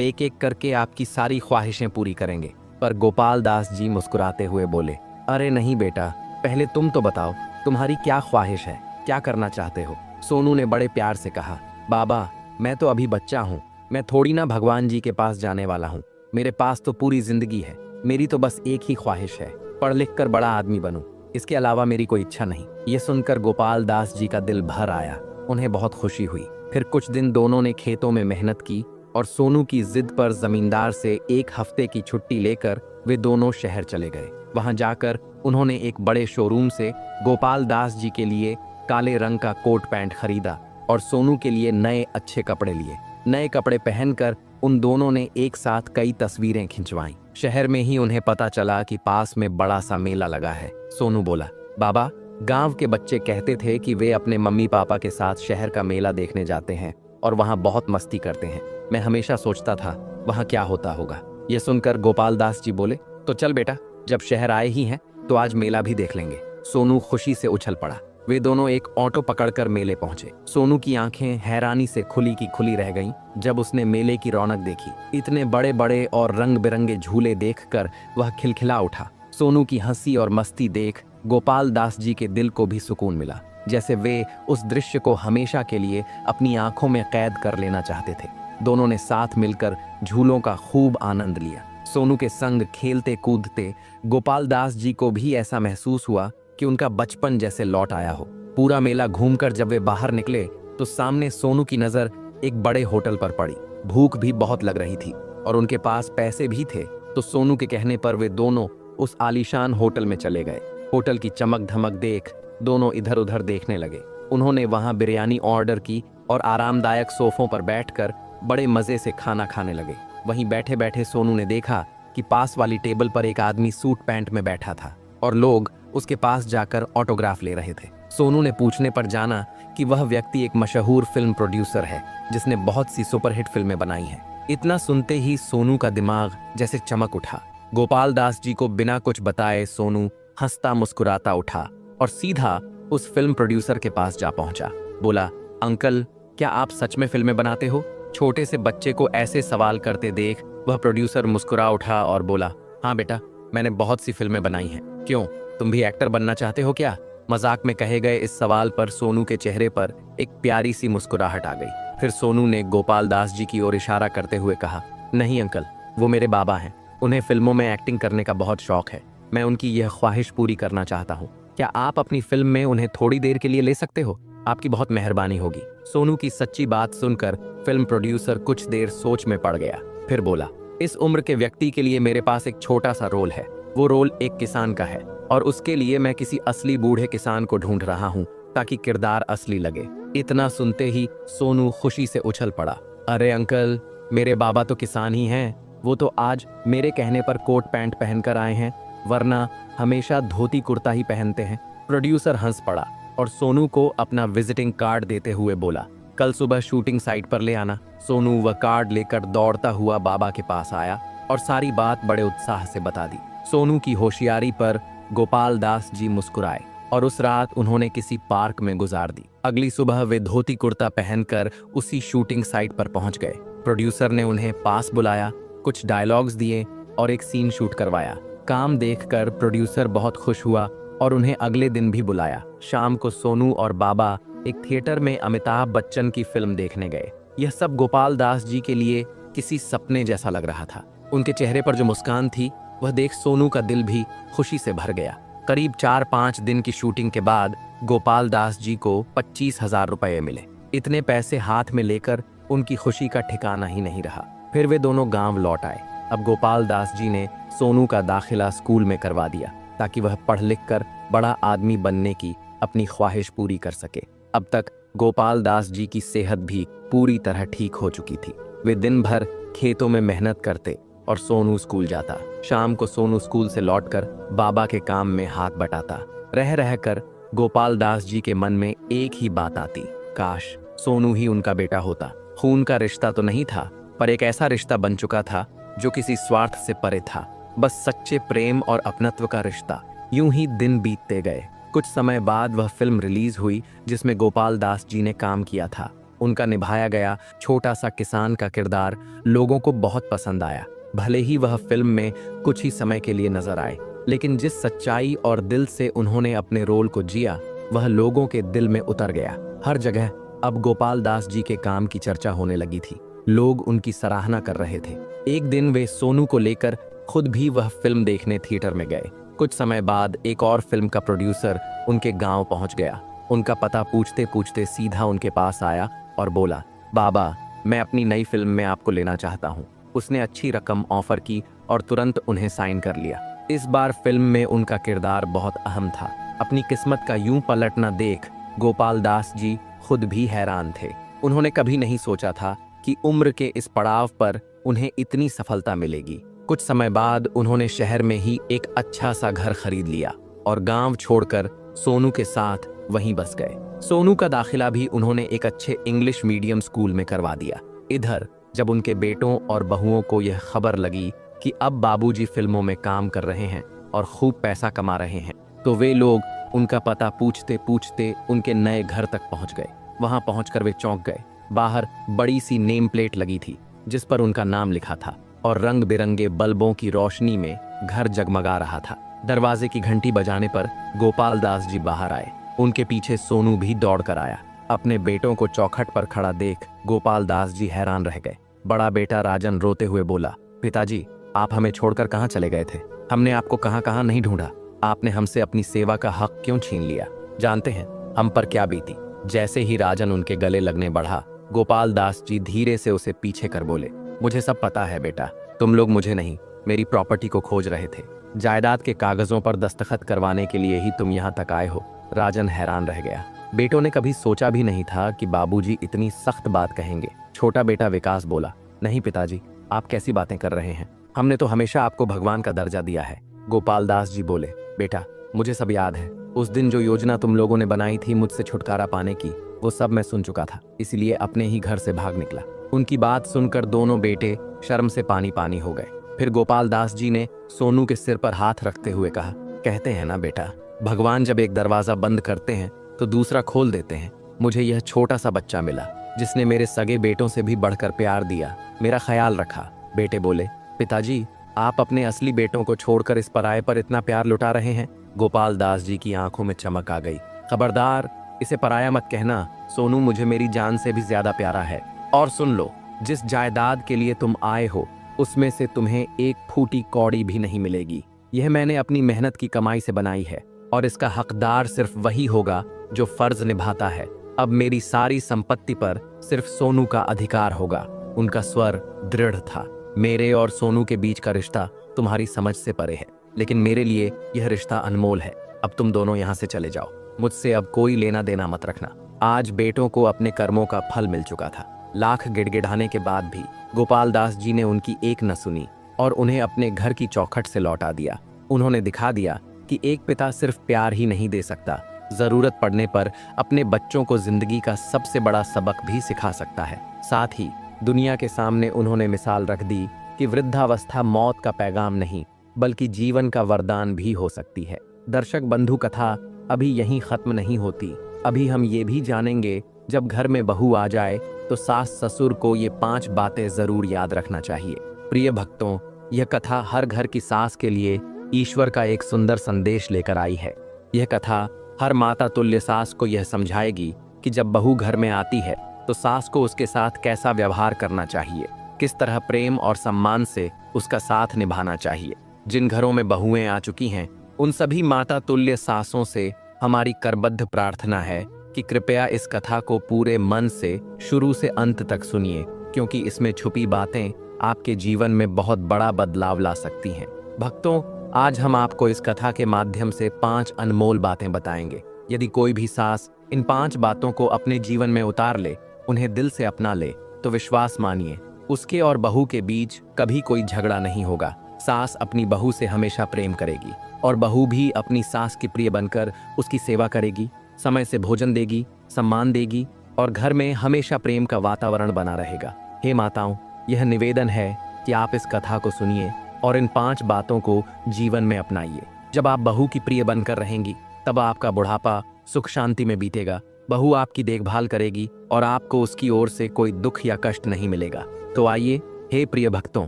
एक एक करके आपकी सारी ख्वाहिशें पूरी करेंगे। पर गोपाल दास जी मुस्कुराते हुए बोले, अरे नहीं बेटा, पहले तुम तो बताओ, तुम्हारी क्या ख्वाहिश है, क्या करना चाहते हो? सोनू ने बड़े प्यार से कहा, बाबा मैं तो अभी बच्चा हूँ, मैं थोड़ी ना भगवान जी के पास जाने वाला हूँ। मेरे पास तो पूरी जिंदगी है। मेरी तो बस एक ही ख्वाहिश है, पढ़ लिख कर बड़ा आदमी बनूं। इसके अलावा मेरी कोई इच्छा नहीं। ये सुनकर गोपाल दास जी का दिल भर आया। उन्हें बहुत खुशी हुई। फिर कुछ दिन दोनों ने खेतों में मेहनत की और सोनू की जिद पर जमींदार से 1 हफ्ते की छुट्टी लेकर वे दोनों शहर चले गए। वहां जाकर उन्होंने एक बड़े शोरूम से गोपाल दास जी के लिए काले रंग का कोट पैंट खरीदा और सोनू के लिए नए अच्छे कपड़े लिए। नए कपड़े पहनकर उन दोनों ने एक साथ कई तस्वीरें खिंचवाईं। शहर में ही उन्हें पता चला कि पास में बड़ा सा मेला लगा है। सोनू बोला, बाबा गांव के बच्चे कहते थे कि वे अपने मम्मी पापा के साथ शहर का मेला देखने जाते हैं और वहां बहुत मस्ती करते हैं। मैं हमेशा सोचता था वहां क्या होता होगा। यह सुनकर गोपाल दास जी बोले, तो चल बेटा, जब शहर आए ही हैं तो आज मेला भी देख लेंगे। सोनू खुशी से उछल पड़ा। वे दोनों एक ऑटो पकड़कर मेले पहुंचे। सोनू की आंखें हैरानी से खुली की खुली रह गईं जब उसने मेले की रौनक देखी। इतने बड़े बड़े और रंग बिरंगे झूले देखकर वह खिलखिला उठा। सोनू की हंसी और मस्ती देख गोपाल दास जी के दिल को भी सुकून मिला, जैसे वे उस दृश्य को हमेशा के लिए अपनी आंखों में कैद कर लेना चाहते थे। दोनों ने साथ मिलकर झूलों का खूब आनंद लिया। सोनू के संग खेलते कूदते गोपाल दास जी को भी ऐसा महसूस हुआ कि उनका बचपन जैसे लौट आया हो। पूरा मेला घूमकर जब वे बाहर निकले तो सामने सोनू की नजर एक बड़े होटल पर पड़ी। भूख भी बहुत लग रही थी और उनके पास पैसे भी थे, तो सोनू के कहने पर वे दोनों उस आलीशान होटल में चले गए। होटल की चमक धमक देख दोनों इधर उधर देखने लगे। उन्होंने वहां बिरयानी ऑर्डर की और आरामदायक सोफों पर बैठकर बड़े मजे से खाना खाने लगे। वहीं बैठे बैठे सोनू ने देखा कि पास वाली टेबल पर एक आदमी सूट पैंट में बैठा था और लोग उसके पास जाकर ऑटोग्राफ ले रहे थे। सोनू ने पूछने पर जाना कि वह व्यक्ति एक मशहूर फिल्म प्रोड्यूसर है जिसने बहुत सी सुपरहिट फिल्में बनाई हैं। इतना सुनते ही सोनू का दिमाग जैसे चमक उठा। गोपाल दास जी को बिना कुछ बताए सोनू हंसता मुस्कुराता उठा और सीधा उस फिल्म प्रोड्यूसर के पास जा पहुंचा। बोला, अंकल क्या आप सच में फिल्में बनाते हो? छोटे से बच्चे को ऐसे सवाल करते देख वह प्रोड्यूसर मुस्कुरा उठा और बोला, हाँ बेटा, मैंने बहुत सी फिल्में बनाई हैं। क्यों, तुम भी एक्टर बनना चाहते हो क्या? मजाक में कहे गए इस सवाल पर सोनू के चेहरे पर एक प्यारी सी मुस्कुराहट आ गई। फिर सोनू ने गोपाल दास जी की ओर इशारा करते हुए कहा, नहीं अंकल, वो मेरे बाबा हैं। उन्हें फिल्मों में एक्टिंग करने का बहुत शौक है। मैं उनकी यह ख्वाहिश पूरी करना चाहता हूँ। क्या आप अपनी फिल्म में उन्हें थोड़ी देर के लिए ले सकते हो? आपकी बहुत मेहरबानी होगी। सोनू की सच्ची बात सुनकर फिल्म प्रोड्यूसर कुछ देर सोच में पड़ गया। फिर बोला, इस उम्र के व्यक्ति के लिए मेरे पास एक छोटा सा रोल है। वो रोल एक किसान का है और उसके लिए मैं किसी असली बूढ़े किसान को ढूंढ रहा हूँ ताकि किरदार असली लगे। इतना सुनते ही सोनू खुशी से उछल पड़ा। अरे अंकल, मेरे बाबा तो किसान ही हैं। वो तो आज मेरे कहने पर कोट पैंट पहनकर आए हैं, वरना हमेशा धोती कुर्ता ही पहनते हैं। प्रोड्यूसर हंस पड़ा और सोनू को अपना विजिटिंग कार्ड देते हुए बोला, कल सुबह शूटिंग साइट पर ले आना। सोनू वह कार्ड लेकर दौड़ता हुआ बाबा के पास आया और सारी बात बड़े उत्साह से बता दी। सोनू की होशियारी पर गोपाल दास जी मुस्कुराए और उस रात उन्होंने किसी पार्क में गुजार दी। अगली सुबह वे धोती कुर्ता पहनकर उसी शूटिंग साइट पर पहुंच गए। प्रोड्यूसर ने उन्हें पास बुलाया, कुछ डायलॉग्स दिए और एक सीन शूट करवाया। काम देखकर प्रोड्यूसर बहुत खुश हुआ और उन्हें अगले दिन भी बुलाया। शाम को सोनू और बाबा एक थिएटर में अमिताभ बच्चन की फिल्म देखने गए। यह सब गोपाल दास जी के लिए किसी सपने जैसा लग रहा था। उनके चेहरे पर जो मुस्कान थी वह देख सोनू का दिल भी खुशी से भर गया। करीब 4-5 दिन की शूटिंग के बाद गोपाल दास जी को 25,000 रुपये मिले। इतने पैसे हाथ में लेकर उनकी खुशी का ठिकाना ही नहीं रहा। फिर वे दोनों गांव लौट आए। अब गोपाल दास जी ने सोनू का दाखिला स्कूल में करवा दिया ताकि वह पढ़ लिख कर बड़ा आदमी बनने की अपनी ख्वाहिश पूरी कर सके। अब तक गोपाल दास जी की सेहत भी पूरी तरह ठीक हो चुकी थी। वे दिन भर खेतों में मेहनत करते और सोनू स्कूल जाता। शाम को सोनू स्कूल से लौटकर बाबा के काम में हाथ बटाता। रह रहकर गोपाल दास जी के मन में एक ही बात आती, काश सोनू ही उनका बेटा होता। खून का रिश्ता तो नहीं था, पर एक ऐसा रिश्ता बन चुका था जो किसी स्वार्थ से परे था। बस सच्चे प्रेम और अपनत्व का रिश्ता। यूं ही दिन बीतते गए। कुछ समय बाद वह फिल्म रिलीज हुई जिसमें गोपाल दास जी ने काम किया था। उनका निभाया गया छोटा सा किसान का किरदार लोगों को बहुत पसंद आया। भले ही वह फिल्म में कुछ ही समय के लिए नजर आए, लेकिन जिस सच्चाई और दिल से उन्होंने अपने रोल को जिया वह लोगों के दिल में उतर गया। हर जगह अब गोपाल दास जी के काम की चर्चा होने लगी थी। लोग उनकी सराहना कर रहे थे। एक दिन वे सोनू को लेकर खुद भी वह फिल्म देखने थिएटर में गए। कुछ समय बाद एक और फिल्म का प्रोड्यूसर उनके गांव पहुंच गया। उनका पता पूछते पूछते सीधा उनके पास आया और बोला, बाबा, मैं अपनी नई फिल्म में आपको लेना चाहता हूं। उसने अच्छी रकम ऑफर की और तुरंत उन्हें साइन कर लिया। इस बार फिल्म में उनका किरदार बहुत अहम था। अपनी किस्मत का यूं पलटना देख गोपाल दास जी खुद भी हैरान थे। उन्होंने कभी नहीं सोचा था कि उम्र के इस पड़ाव पर उन्हें इतनी सफलता मिलेगी। कुछ समय बाद उन्होंने शहर में ही एक अच्छा सा घर खरीद लिया और गांव छोड़कर सोनू के साथ वहीं बस गए। सोनू का दाखिला भी उन्होंने एक अच्छे इंग्लिश मीडियम स्कूल में करवा दिया। इधर जब उनके बेटों और बहुओं को यह खबर लगी कि अब बाबूजी फिल्मों में काम कर रहे हैं और खूब पैसा कमा रहे हैं, तो वे लोग उनका पता पूछते पूछते उनके नए घर तक पहुंच गए। वहां पहुंचकर वे चौंक गए। बाहर बड़ी सी नेम प्लेट लगी थी जिस पर उनका नाम लिखा था और रंग बिरंगे बल्बों की रोशनी में घर जगमगा रहा था। दरवाजे की घंटी बजाने पर गोपाल दास जी बाहर आए। उनके पीछे सोनू भी दौड़ कर आया। अपने बेटों को चौखट पर खड़ा देख गोपाल दास जी हैरान रह गए। बड़ा बेटा राजन रोते हुए बोला, पिताजी, आप हमें छोड़कर कहाँ चले गए थे? हमने आपको कहाँ कहाँ नहीं ढूंढा। आपने हमसे अपनी सेवा का हक क्यों छीन लिया? जानते हैं हम पर क्या बीती। जैसे ही राजन उनके गले लगने बढ़ा, गोपाल दास जी धीरे से उसे पीछे कर बोले, मुझे सब पता है बेटा, तुम लोग मुझे नहीं, मेरी प्रॉपर्टी को खोज रहे थे। जायदाद के कागजों पर दस्तखत करवाने के लिए ही तुम यहाँ तक आए हो। राजन हैरान रह गया। बेटों ने कभी सोचा भी नहीं था कि बाबूजी इतनी सख्त बात कहेंगे। छोटा बेटा विकास बोला, नहीं पिताजी, आप कैसी बातें कर रहे हैं? हमने तो हमेशा आपको भगवान का दर्जा दिया है। गोपाल दास जी बोले, बेटा, मुझे सब याद है। उस दिन जो योजना तुम लोगों ने बनाई थी मुझसे छुटकारा पाने की, वो सब मैं सुन चुका था, इसलिए अपने ही घर से भाग निकला। उनकी बात सुनकर दोनों बेटे शर्म से पानी पानी हो गए। फिर गोपाल दास जी ने सोनू के सिर पर हाथ रखते हुए कहा, कहते हैं ना बेटा, भगवान जब एक दरवाजा बंद करते हैं तो दूसरा खोल देते हैं। मुझे यह छोटा सा बच्चा मिला जिसने मेरे सगे बेटों से भी बढ़कर प्यार दिया, मेरा ख्याल रखा। बेटे बोले, पिताजी, आप अपने असली बेटों को छोड़कर इस पराये पर इतना प्यार लुटा रहे हैं। गोपाल दास जी की आंखों में चमक आ गई। खबरदार, इसे पराया मत कहना। सोनू मुझे मेरी जान से भी ज्यादा प्यारा है। और सुन लो, जिस जायदाद के लिए तुम आए हो उसमें से तुम्हें एक फूटी कौड़ी भी नहीं मिलेगी। यह मैंने अपनी मेहनत की कमाई से बनाई है और इसका हकदार सिर्फ वही होगा जो फर्ज निभाता है। अब मेरी सारी संपत्ति पर सिर्फ सोनू का अधिकार होगा। उनका स्वर दृढ़ था। मेरे और सोनू के बीच का रिश्ता तुम्हारी समझ से परे है, लेकिन मेरे लिए यह रिश्ता अनमोल है। अब तुम दोनों यहाँ से चले जाओ। मुझसे अब कोई लेना देना मत रखना। आज बेटों को अपने कर्मों का फल मिल चुका था। लाख गिड़गिड़ाने के बाद भी गोपाल दास जी ने उनकी एक न सुनी और उन्हें अपने घर की चौखट से लौटा दिया। उन्होंने दिखा दिया कि एक पिता सिर्फ प्यार ही नहीं दे सकता, जरूरत पड़ने पर अपने बच्चों को जिंदगी का सबसे बड़ा सबक भी सिखा सकता है। साथ ही दुनिया के सामने उन्होंने मिसाल रख दी कि वृद्धावस्था मौत का पैगाम नहीं बल्कि जीवन का वरदान भी हो सकती है। दर्शक बंधु, कथा अभी यहीं खत्म नहीं होती। अभी हम ये भी जानेंगे, जब घर में बहू आ जाए तो सास ससुर को ये 5 बातें जरूर याद रखना चाहिए। प्रिय भक्तों, यह कथा हर घर की सास के लिए ईश्वर का एक सुंदर संदेश लेकर आई है। यह कथा हर माता तुल्य सास को यह समझाएगी कि जब बहू घर में आती है तो सास को उसके साथ कैसा व्यवहार करना चाहिए, किस तरह प्रेम और सम्मान से उसका साथ निभाना चाहिए। जिन घरों में बहुएं आ चुकी हैं उन सभी माता तुल्य सासों से हमारी करबद्ध प्रार्थना है कि कृपया इस कथा को पूरे मन से शुरू से अंत तक सुनिए, क्योंकि इसमें छुपी बातें आपके जीवन में बहुत बड़ा बदलाव ला सकती हैं। भक्तों, आज हम आपको इस कथा के माध्यम से 5 अनमोल बातें बताएंगे। यदि कोई भी सास इन 5 बातों को अपने जीवन में उतार ले, उन्हें दिल से अपना ले, तो विश्वास मानिए, उसके और बहू के बीच कभी कोई झगड़ा नहीं होगा। सास अपनी बहू से हमेशा प्रेम करेगी और बहू भी अपनी सास की प्रिय बनकर उसकी सेवा करेगी, समय से भोजन देगी, सम्मान देगी और घर में हमेशा प्रेम का वातावरण बना रहेगा। हे माताओं, यह निवेदन है कि आप इस कथा को सुनिए और इन 5 बातों को जीवन में अपनाइए। जब आप बहू की प्रिय बनकर रहेंगी तब आपका बुढ़ापा सुख शांति में बीतेगा। बहू आपकी देखभाल करेगी और आपको उसकी ओर से कोई दुख या कष्ट नहीं मिलेगा। तो आइए हे प्रिय भक्तों,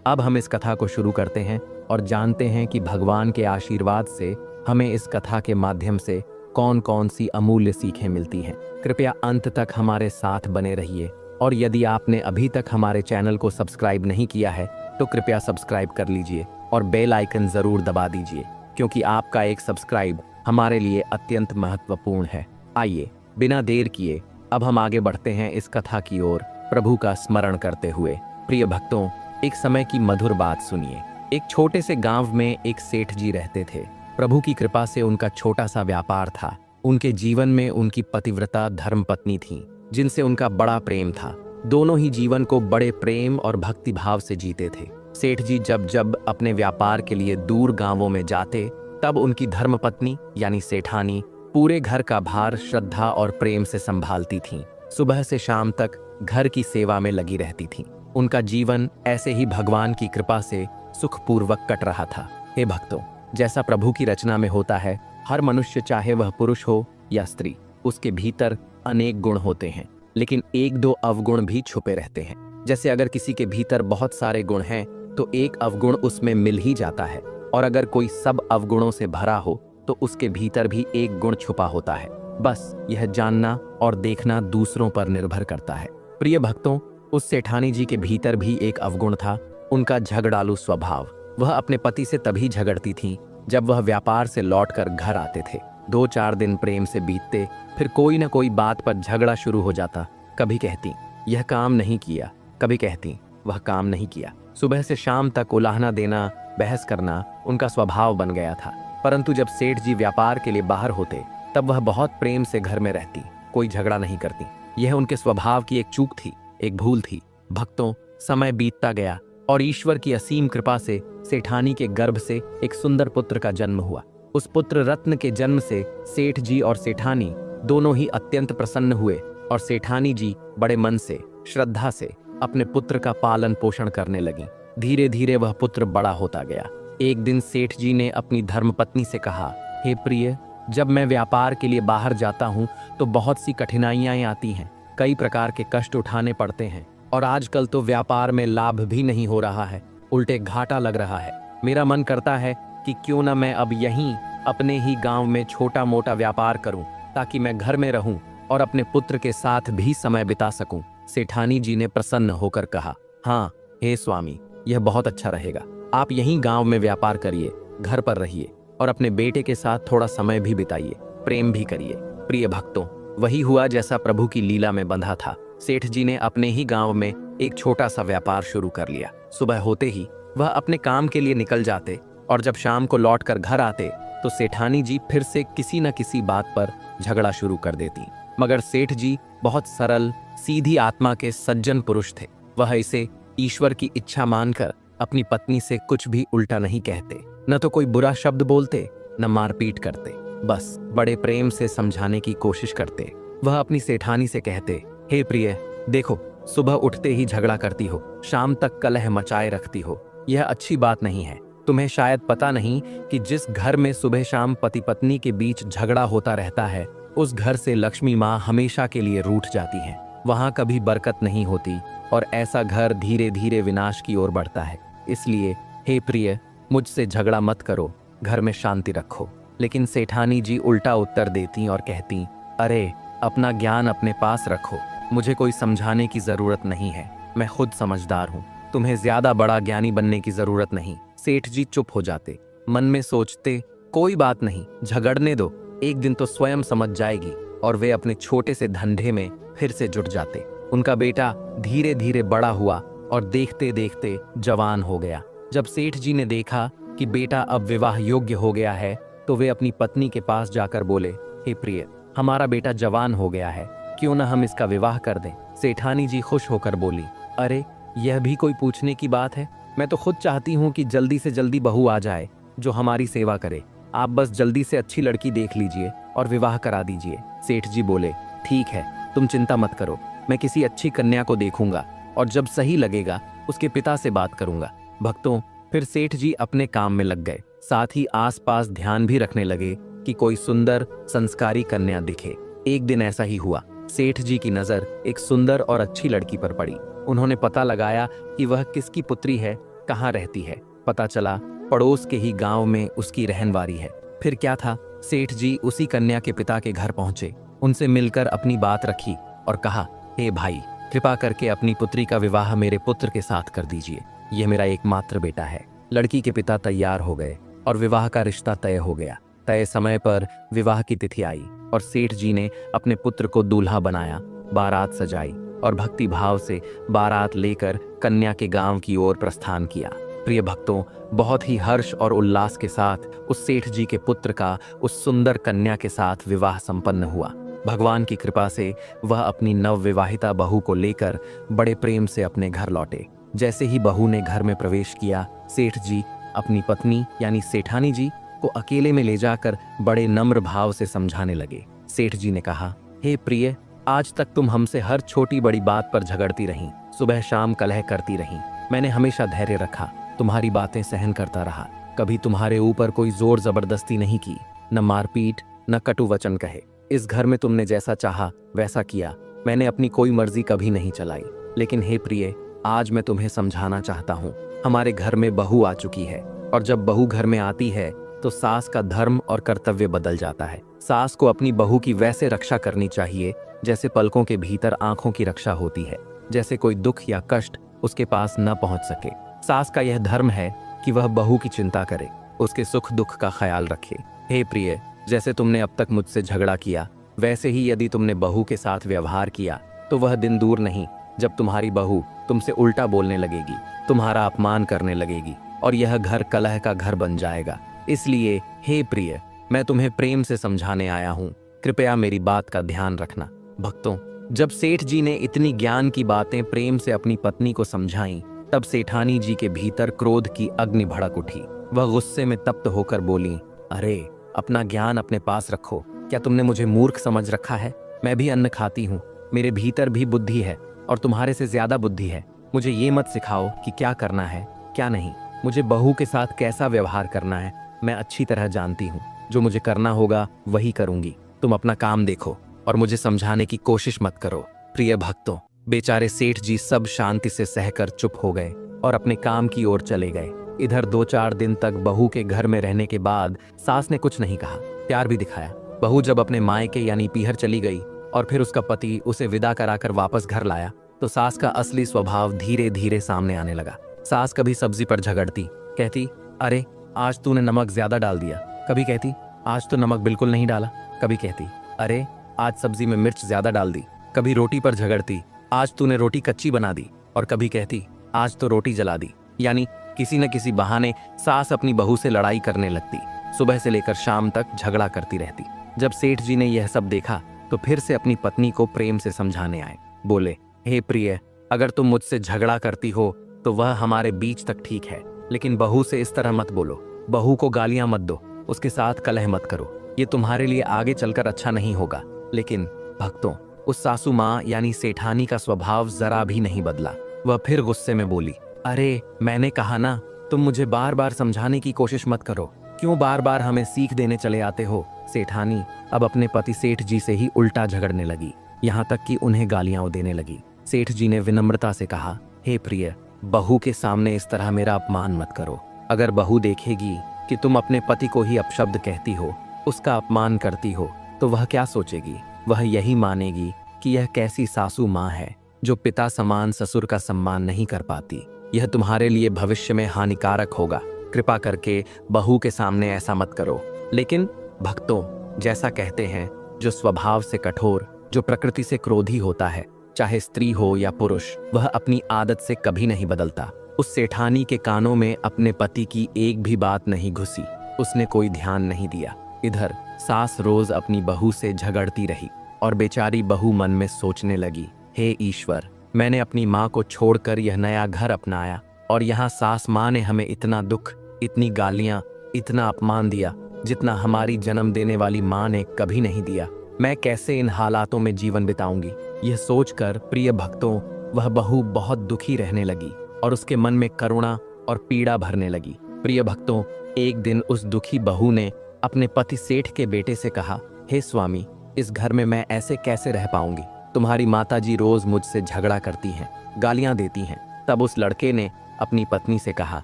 अब हम इस कथा को शुरू करते हैं और जानते हैं कि भगवान के आशीर्वाद से हमें इस कथा के माध्यम से कौन कौन सी अमूल्य सीखें मिलती हैं। कृपया अंत तक हमारे साथ बने रहिए और यदि आपने अभी तक हमारे चैनल को सब्सक्राइब नहीं किया है तो कृपया सब्सक्राइब कर लीजिए और बेल आइकन जरूर दबा दीजिए, क्योंकि आपका एक सब्सक्राइब हमारे लिए अत्यंत महत्वपूर्ण है। आइए बिना देर किए अब हम आगे बढ़ते हैं इस कथा की ओर, प्रभु का स्मरण करते हुए। प्रिय भक्तों, एक समय की मधुर बात सुनिए। एक छोटे से गांव में एक सेठ जी रहते थे। प्रभु की कृपा से उनका छोटा सा व्यापार था। उनके जीवन में उनकी पतिव्रता धर्मपत्नी थी, जिनसे उनका बड़ा प्रेम था। दोनों ही जीवन को बड़े प्रेम और भक्ति भाव से जीते थे। सेठ जी जब जब अपने व्यापार के लिए दूर गांवों में जाते तब उनकी धर्मपत्नी यानी सेठानी पूरे घर का भार श्रद्धा और प्रेम से संभालती थीं। सुबह से शाम तक घर की सेवा में लगी रहती थीं। उनका जीवन ऐसे ही भगवान की कृपा से सुखपूर्वक कट रहा था। हे भक्तों, जैसा प्रभु की रचना में होता है, हर मनुष्य चाहे वह पुरुष हो या स्त्री, उसके भीतर अनेक गुण होते हैं, लेकिन 1-2 अवगुण भी छुपे रहते हैं। जैसे अगर किसी के भीतर बहुत सारे गुण हैं तो एक अवगुण उसमें मिल ही जाता है, और अगर कोई सब अवगुणों से भरा हो तो उसके भीतर भी एक गुण छुपा होता है। बस यह जानना और देखना दूसरों पर निर्भर करता है। प्रिय भक्तों, उस सेठानी जी के भीतर भी एक अवगुण था, उनका झगड़ालू स्वभाव। वह अपने पति से तभी झगड़ती थीं जब वह व्यापार से लौटकर घर आते थे। 2-4 दिन प्रेम से बीतते, फिर कोई न कोई बात पर झगड़ा शुरू हो जाता। कभी कहती यह काम नहीं किया, कभी कहती वह काम नहीं किया। सुबह से शाम तक उलाहना देना, बहस करना उनका स्वभाव बन गया था। परंतु जब सेठ जी व्यापार के लिए बाहर होते तब वह बहुत प्रेम से घर में रहती, कोई झगड़ा नहीं करती। यह उनके स्वभाव की एक चूक थी, एक भूल थी। भक्तों, समय बीतता गया और ईश्वर की असीम कृपा से सेठानी के गर्भ से एक सुंदर पुत्र का जन्म हुआ। उस पुत्र रत्न के जन्म से सेठ जी और सेठानी दोनों ही अत्यंत प्रसन्न हुए और सेठानी जी बड़े मन से, श्रद्धा से अपने पुत्र का पालन पोषण करने लगी। धीरे धीरे वह पुत्र बड़ा होता गया। एक दिन सेठ जी ने अपनी धर्मपत्नी से कहा, हे प्रिय, जब मैं व्यापार के लिए बाहर जाता हूँ तो बहुत सी कठिनाइयां आती हैं, कई प्रकार के कष्ट उठाने पड़ते हैं, और आजकल तो व्यापार में लाभ भी नहीं हो रहा है, उल्टे घाटा लग रहा है। मेरा मन करता है कि क्यों न मैं अब यहीं अपने ही गांव में छोटा मोटा व्यापार करूं, ताकि मैं घर में रहूं और अपने पुत्र के साथ भी समय बिता सकूं। सेठानी जी ने प्रसन्न होकर कहा, हाँ हे स्वामी, यह बहुत अच्छा रहेगा। आप यहीं गांव में व्यापार करिए, घर पर रहिए और अपने बेटे के साथ थोड़ा समय भी बिताइए, प्रेम भी करिए। प्रिय भक्तों, वही हुआ जैसा प्रभु की लीला में बंधा था। सेठ जी ने अपने ही गांव में एक छोटा सा व्यापार शुरू कर लिया। सुबह होते ही वह अपने काम के लिए निकल जाते और जब शाम को लौटकर घर आते तो सेठानी जी फिर से किसी न किसी बात पर झगड़ा शुरू कर देती। मगर सेठ जी बहुत सरल, सीधी आत्मा के सज्जन पुरुष थे। वह इसे ईश्वर की इच्छा मानकर अपनी पत्नी से कुछ भी उल्टा नहीं कहते, न तो कोई बुरा शब्द बोलते, न मारपीट करते। बस बड़े प्रेम से समझाने की कोशिश करते। वह अपनी सेठानी से कहते, हे प्रिय, देखो, सुबह उठते ही झगड़ा करती हो, शाम तक कलह मचाए रखती हो, यह अच्छी बात नहीं है। तुम्हें शायद पता नहीं कि जिस घर में सुबह शाम पति पत्नी के बीच झगड़ा होता रहता है, उस घर से लक्ष्मी माँ हमेशा के लिए रूठ जाती हैं। वहाँ कभी बरकत नहीं होती और ऐसा घर धीरे धीरे विनाश की ओर बढ़ता है। इसलिए हे प्रिय, मुझसे झगड़ा मत करो, घर में शांति रखो। लेकिन सेठानी जी उल्टा उत्तर देती और कहती, अरे अपना ज्ञान अपने पास रखो, मुझे कोई समझाने की जरूरत नहीं है, मैं खुद समझदार हूँ, तुम्हें ज्यादा बड़ा ज्ञानी बनने की जरूरत नहीं। सेठ जी चुप हो जाते, मन में सोचते, कोई बात नहीं, झगड़ने दो, एक दिन तो स्वयं समझ जाएगी, और वे अपने छोटे से धंधे में फिर से जुट जाते। उनका बेटा धीरे धीरे बड़ा हुआ और देखते देखते जवान हो गया। जब सेठ जी ने देखा कि बेटा अब विवाह योग्य हो गया है तो वे अपनी पत्नी के पास जाकर बोले, हे प्रिय, हमारा बेटा जवान हो गया है, क्यों न हम इसका विवाह कर दें। सेठानी जी खुश होकर बोली, अरे यह भी कोई पूछने की बात है, मैं तो खुद चाहती हूँ कि जल्दी से जल्दी बहू आ जाए जो हमारी सेवा करे। आप बस जल्दी से अच्छी लड़की देख लीजिए और विवाह करा दीजिए। सेठ जी बोले, ठीक है, तुम चिंता मत करो, मैं किसी अच्छी कन्या को देखूंगा और जब सही लगेगा उसके पिता से बात करूंगा। भक्तों, फिर सेठ जी अपने काम में लग गए, साथ ही आसपास ध्यान भी रखने लगे कि कोई सुंदर संस्कारी कन्या दिखे। एक दिन ऐसा ही हुआ। सेठ जी की नजर एक सुंदर और अच्छी लड़की पर पड़ी। उन्होंने पता लगाया कि वह किसकी पुत्री है, कहाँ रहती है। पता चला पड़ोस के ही गांव में उसकी रहनवारी है। फिर क्या था, सेठ जी उसी कन्या के पिता के घर पहुंचे, उनसे मिलकर अपनी बात रखी और कहा, हे भाई, कृपा करके अपनी पुत्री का विवाह मेरे पुत्र के साथ कर दीजिए। यह मेरा एकमात्र बेटा है। लड़की के पिता तैयार हो गए और विवाह का रिश्ता तय हो गया। तय समय पर विवाह की तिथि आई और सेठ जी ने अपने पुत्र को दूल्हा बनाया, बारात सजाई और भक्ति भाव से बारात लेकर कन्या के गांव की ओर प्रस्थान किया। प्रिय भक्तों, बहुत ही हर्ष और उल्लास के साथ उस सेठ जी के पुत्र का उस सुंदर कन्या के साथ विवाह संपन्न हुआ। भगवान की कृपा से वह अपनी नवविवाहिता बहू को लेकर बड़े प्रेम से अपने घर लौटे। जैसे ही बहू ने घर में प्रवेश किया, सेठ जी अपनी पत्नी यानी सेठानी जी को अकेले में ले जाकर बड़े नम्र भाव से समझाने लगे। सेठ जी ने कहा, हे प्रिय, आज तक तुम हमसे हर छोटी बड़ी बात पर झगड़ती रहीं, सुबह शाम कलह करती रहीं। मैंने हमेशा धैर्य रखा, तुम्हारी बातें सहन करता रहा। कभी तुम्हारे ऊपर कोई जोर जबरदस्ती नहीं की, न मारपीट, न कटु वचन कहे। इस घर में तुमने जैसा चाहा वैसा किया। मैंने अपनी कोई मर्जी कभी नहीं चलाई। लेकिन हे प्रिय, आज मैं तुम्हें समझाना चाहता हूँ। हमारे घर में बहू आ चुकी है और जब बहू घर में आती है तो सास का धर्म और कर्तव्य बदल जाता है। सास को अपनी बहू की वैसे रक्षा करनी चाहिए जैसे पलकों के भीतर आंखों की रक्षा होती है, जैसे कोई दुख या कष्ट उसके पास न पहुंच सके। सास का यह धर्म है कि वह बहू की चिंता करे, उसके सुख दुख का ख्याल रखे। हे प्रिय, जैसे तुमने अब तक मुझसे झगड़ा किया, वैसे ही यदि तुमने बहू के साथ व्यवहार किया तो वह दिन दूर नहीं जब तुम्हारी बहू तुमसे उल्टा बोलने लगेगी, तुम्हारा अपमान करने लगेगी और यह घर कलह का घर बन जाएगा। इसलिए हे प्रिय, मैं तुम्हें प्रेम से समझाने आया हूँ, कृपया मेरी बात का ध्यान रखना। भक्तों, जब सेठ जी ने इतनी ज्ञान की बातें प्रेम से अपनी पत्नी को समझाईं, तब सेठानी जी के भीतर क्रोध की अग्नि भड़क उठी। वह गुस्से में तप्त होकर बोली, अरे, अपना ज्ञान अपने पास रखो। क्या तुमने मुझे मूर्ख समझ रखा है? मैं भी अन्न खाती हूँ, मेरे भीतर भी बुद्धि है और तुम्हारे से ज्यादा बुद्धि है। मुझे ये मत सिखाओ कि क्या करना है क्या नहीं। मुझे बहू के साथ कैसा व्यवहार करना है मैं अच्छी तरह जानती हूँ। जो मुझे करना होगा वही करूंगी। तुम अपना काम देखो और मुझे समझाने की कोशिश मत करो। प्रिय भक्तों, बेचारे सेठ जी सब शांति से सहकर चुप हो गए और अपने काम की ओर चले गए। इधर 2-4 दिन तक बहू के घर में रहने के बाद सास ने कुछ नहीं कहा, प्यार भी दिखाया। बहू जब अपने मायके यानी पीहर चली गई और फिर उसका पति उसे विदा कराकर वापस घर लाया तो सास का असली स्वभाव धीरे धीरे सामने आने लगा। सास कभी सब्जी पर झगड़ती, कहती, अरे आज तूने नमक ज्यादा डाल दिया। कभी कहती, आज तो नमक बिल्कुल नहीं डाला। कभी कहती, अरे आज सब्जी में मिर्च ज्यादा डाल दी। कभी रोटी पर झगड़ती, आज तूने रोटी कच्ची बना दी। और कभी कहती, आज तो रोटी जला दी। यानी किसी न किसी बहाने सास अपनी बहू से लड़ाई करने लगती, सुबह से लेकर शाम तक झगड़ा करती रहती। जब सेठ जी ने यह सब देखा तो फिर से अपनी पत्नी को प्रेम से समझाने आए। बोले, हे प्रिय, अगर तुम मुझसे झगड़ा करती हो तो वह हमारे बीच तक ठीक है, लेकिन बहू से इस तरह मत बोलो। बहू को गालियां मत दो, उसके साथ कलह मत करो। ये तुम्हारे लिए आगे चलकर अच्छा नहीं होगा। लेकिन भक्तों, उस सासू माँ यानी सेठानी का स्वभाव जरा भी नहीं बदला। वह फिर गुस्से में बोली, अरे मैंने कहा ना, तुम मुझे बार बार समझाने की कोशिश मत करो। क्यों बार बार हमें सीख देने चले आते हो? सेठानी अब अपने पति सेठ जी से ही उल्टा झगड़ने लगी, यहाँ तक कि उन्हें गालियां देने लगी। सेठ जी ने विनम्रता से कहा, हे प्रिय, बहू के सामने इस तरह मेरा अपमान मत करो। अगर बहू देखेगी कि तुम अपने पति को ही अपशब्द कहती हो, उसका अपमान करती हो, तो वह क्या सोचेगी? वह यही मानेगी कि यह कैसी सासू माँ है जो पिता समान ससुर का सम्मान नहीं कर पाती। यह तुम्हारे लिए भविष्य में हानिकारक होगा। कृपा करके बहू के सामने ऐसा मत करो। लेकिन भक्तों, जैसा कहते हैं, जो स्वभाव से कठोर, जो प्रकृति से क्रोधी होता है, चाहे स्त्री हो या पुरुष, वह अपनी आदत से कभी नहीं बदलता। उस सेठानी के कानों में अपने पति की एक भी बात नहीं घुसी, उसने कोई ध्यान नहीं दिया। इधर सास रोज अपनी बहू से झगड़ती रही और बेचारी बहू मन में सोचने लगी, हे ईश्वर, मैंने अपनी माँ को छोड़कर यह नया घर अपनाया और यहाँ सास माँ ने हमें इतना दुख, इतनी गालियाँ, इतना अपमान दिया जितना हमारी जन्म देने वाली माँ ने कभी नहीं दिया। मैं कैसे इन हालातों में जीवन बिताऊंगी? यह सोचकर प्रिय भक्तों, वह बहू बहुत दुखी रहने लगी और उसके मन में करुणा और पीड़ा भरने लगी। प्रिय भक्तों, एक दिन उस दुखी बहू ने अपने पति सेठ के बेटे से कहा, हे स्वामी, इस घर में मैं ऐसे कैसे रह पाऊंगी? तुम्हारी माताजी रोज मुझसे झगड़ा करती हैं, गालियां देती हैं। तब उस लड़के ने अपनी पत्नी से कहा,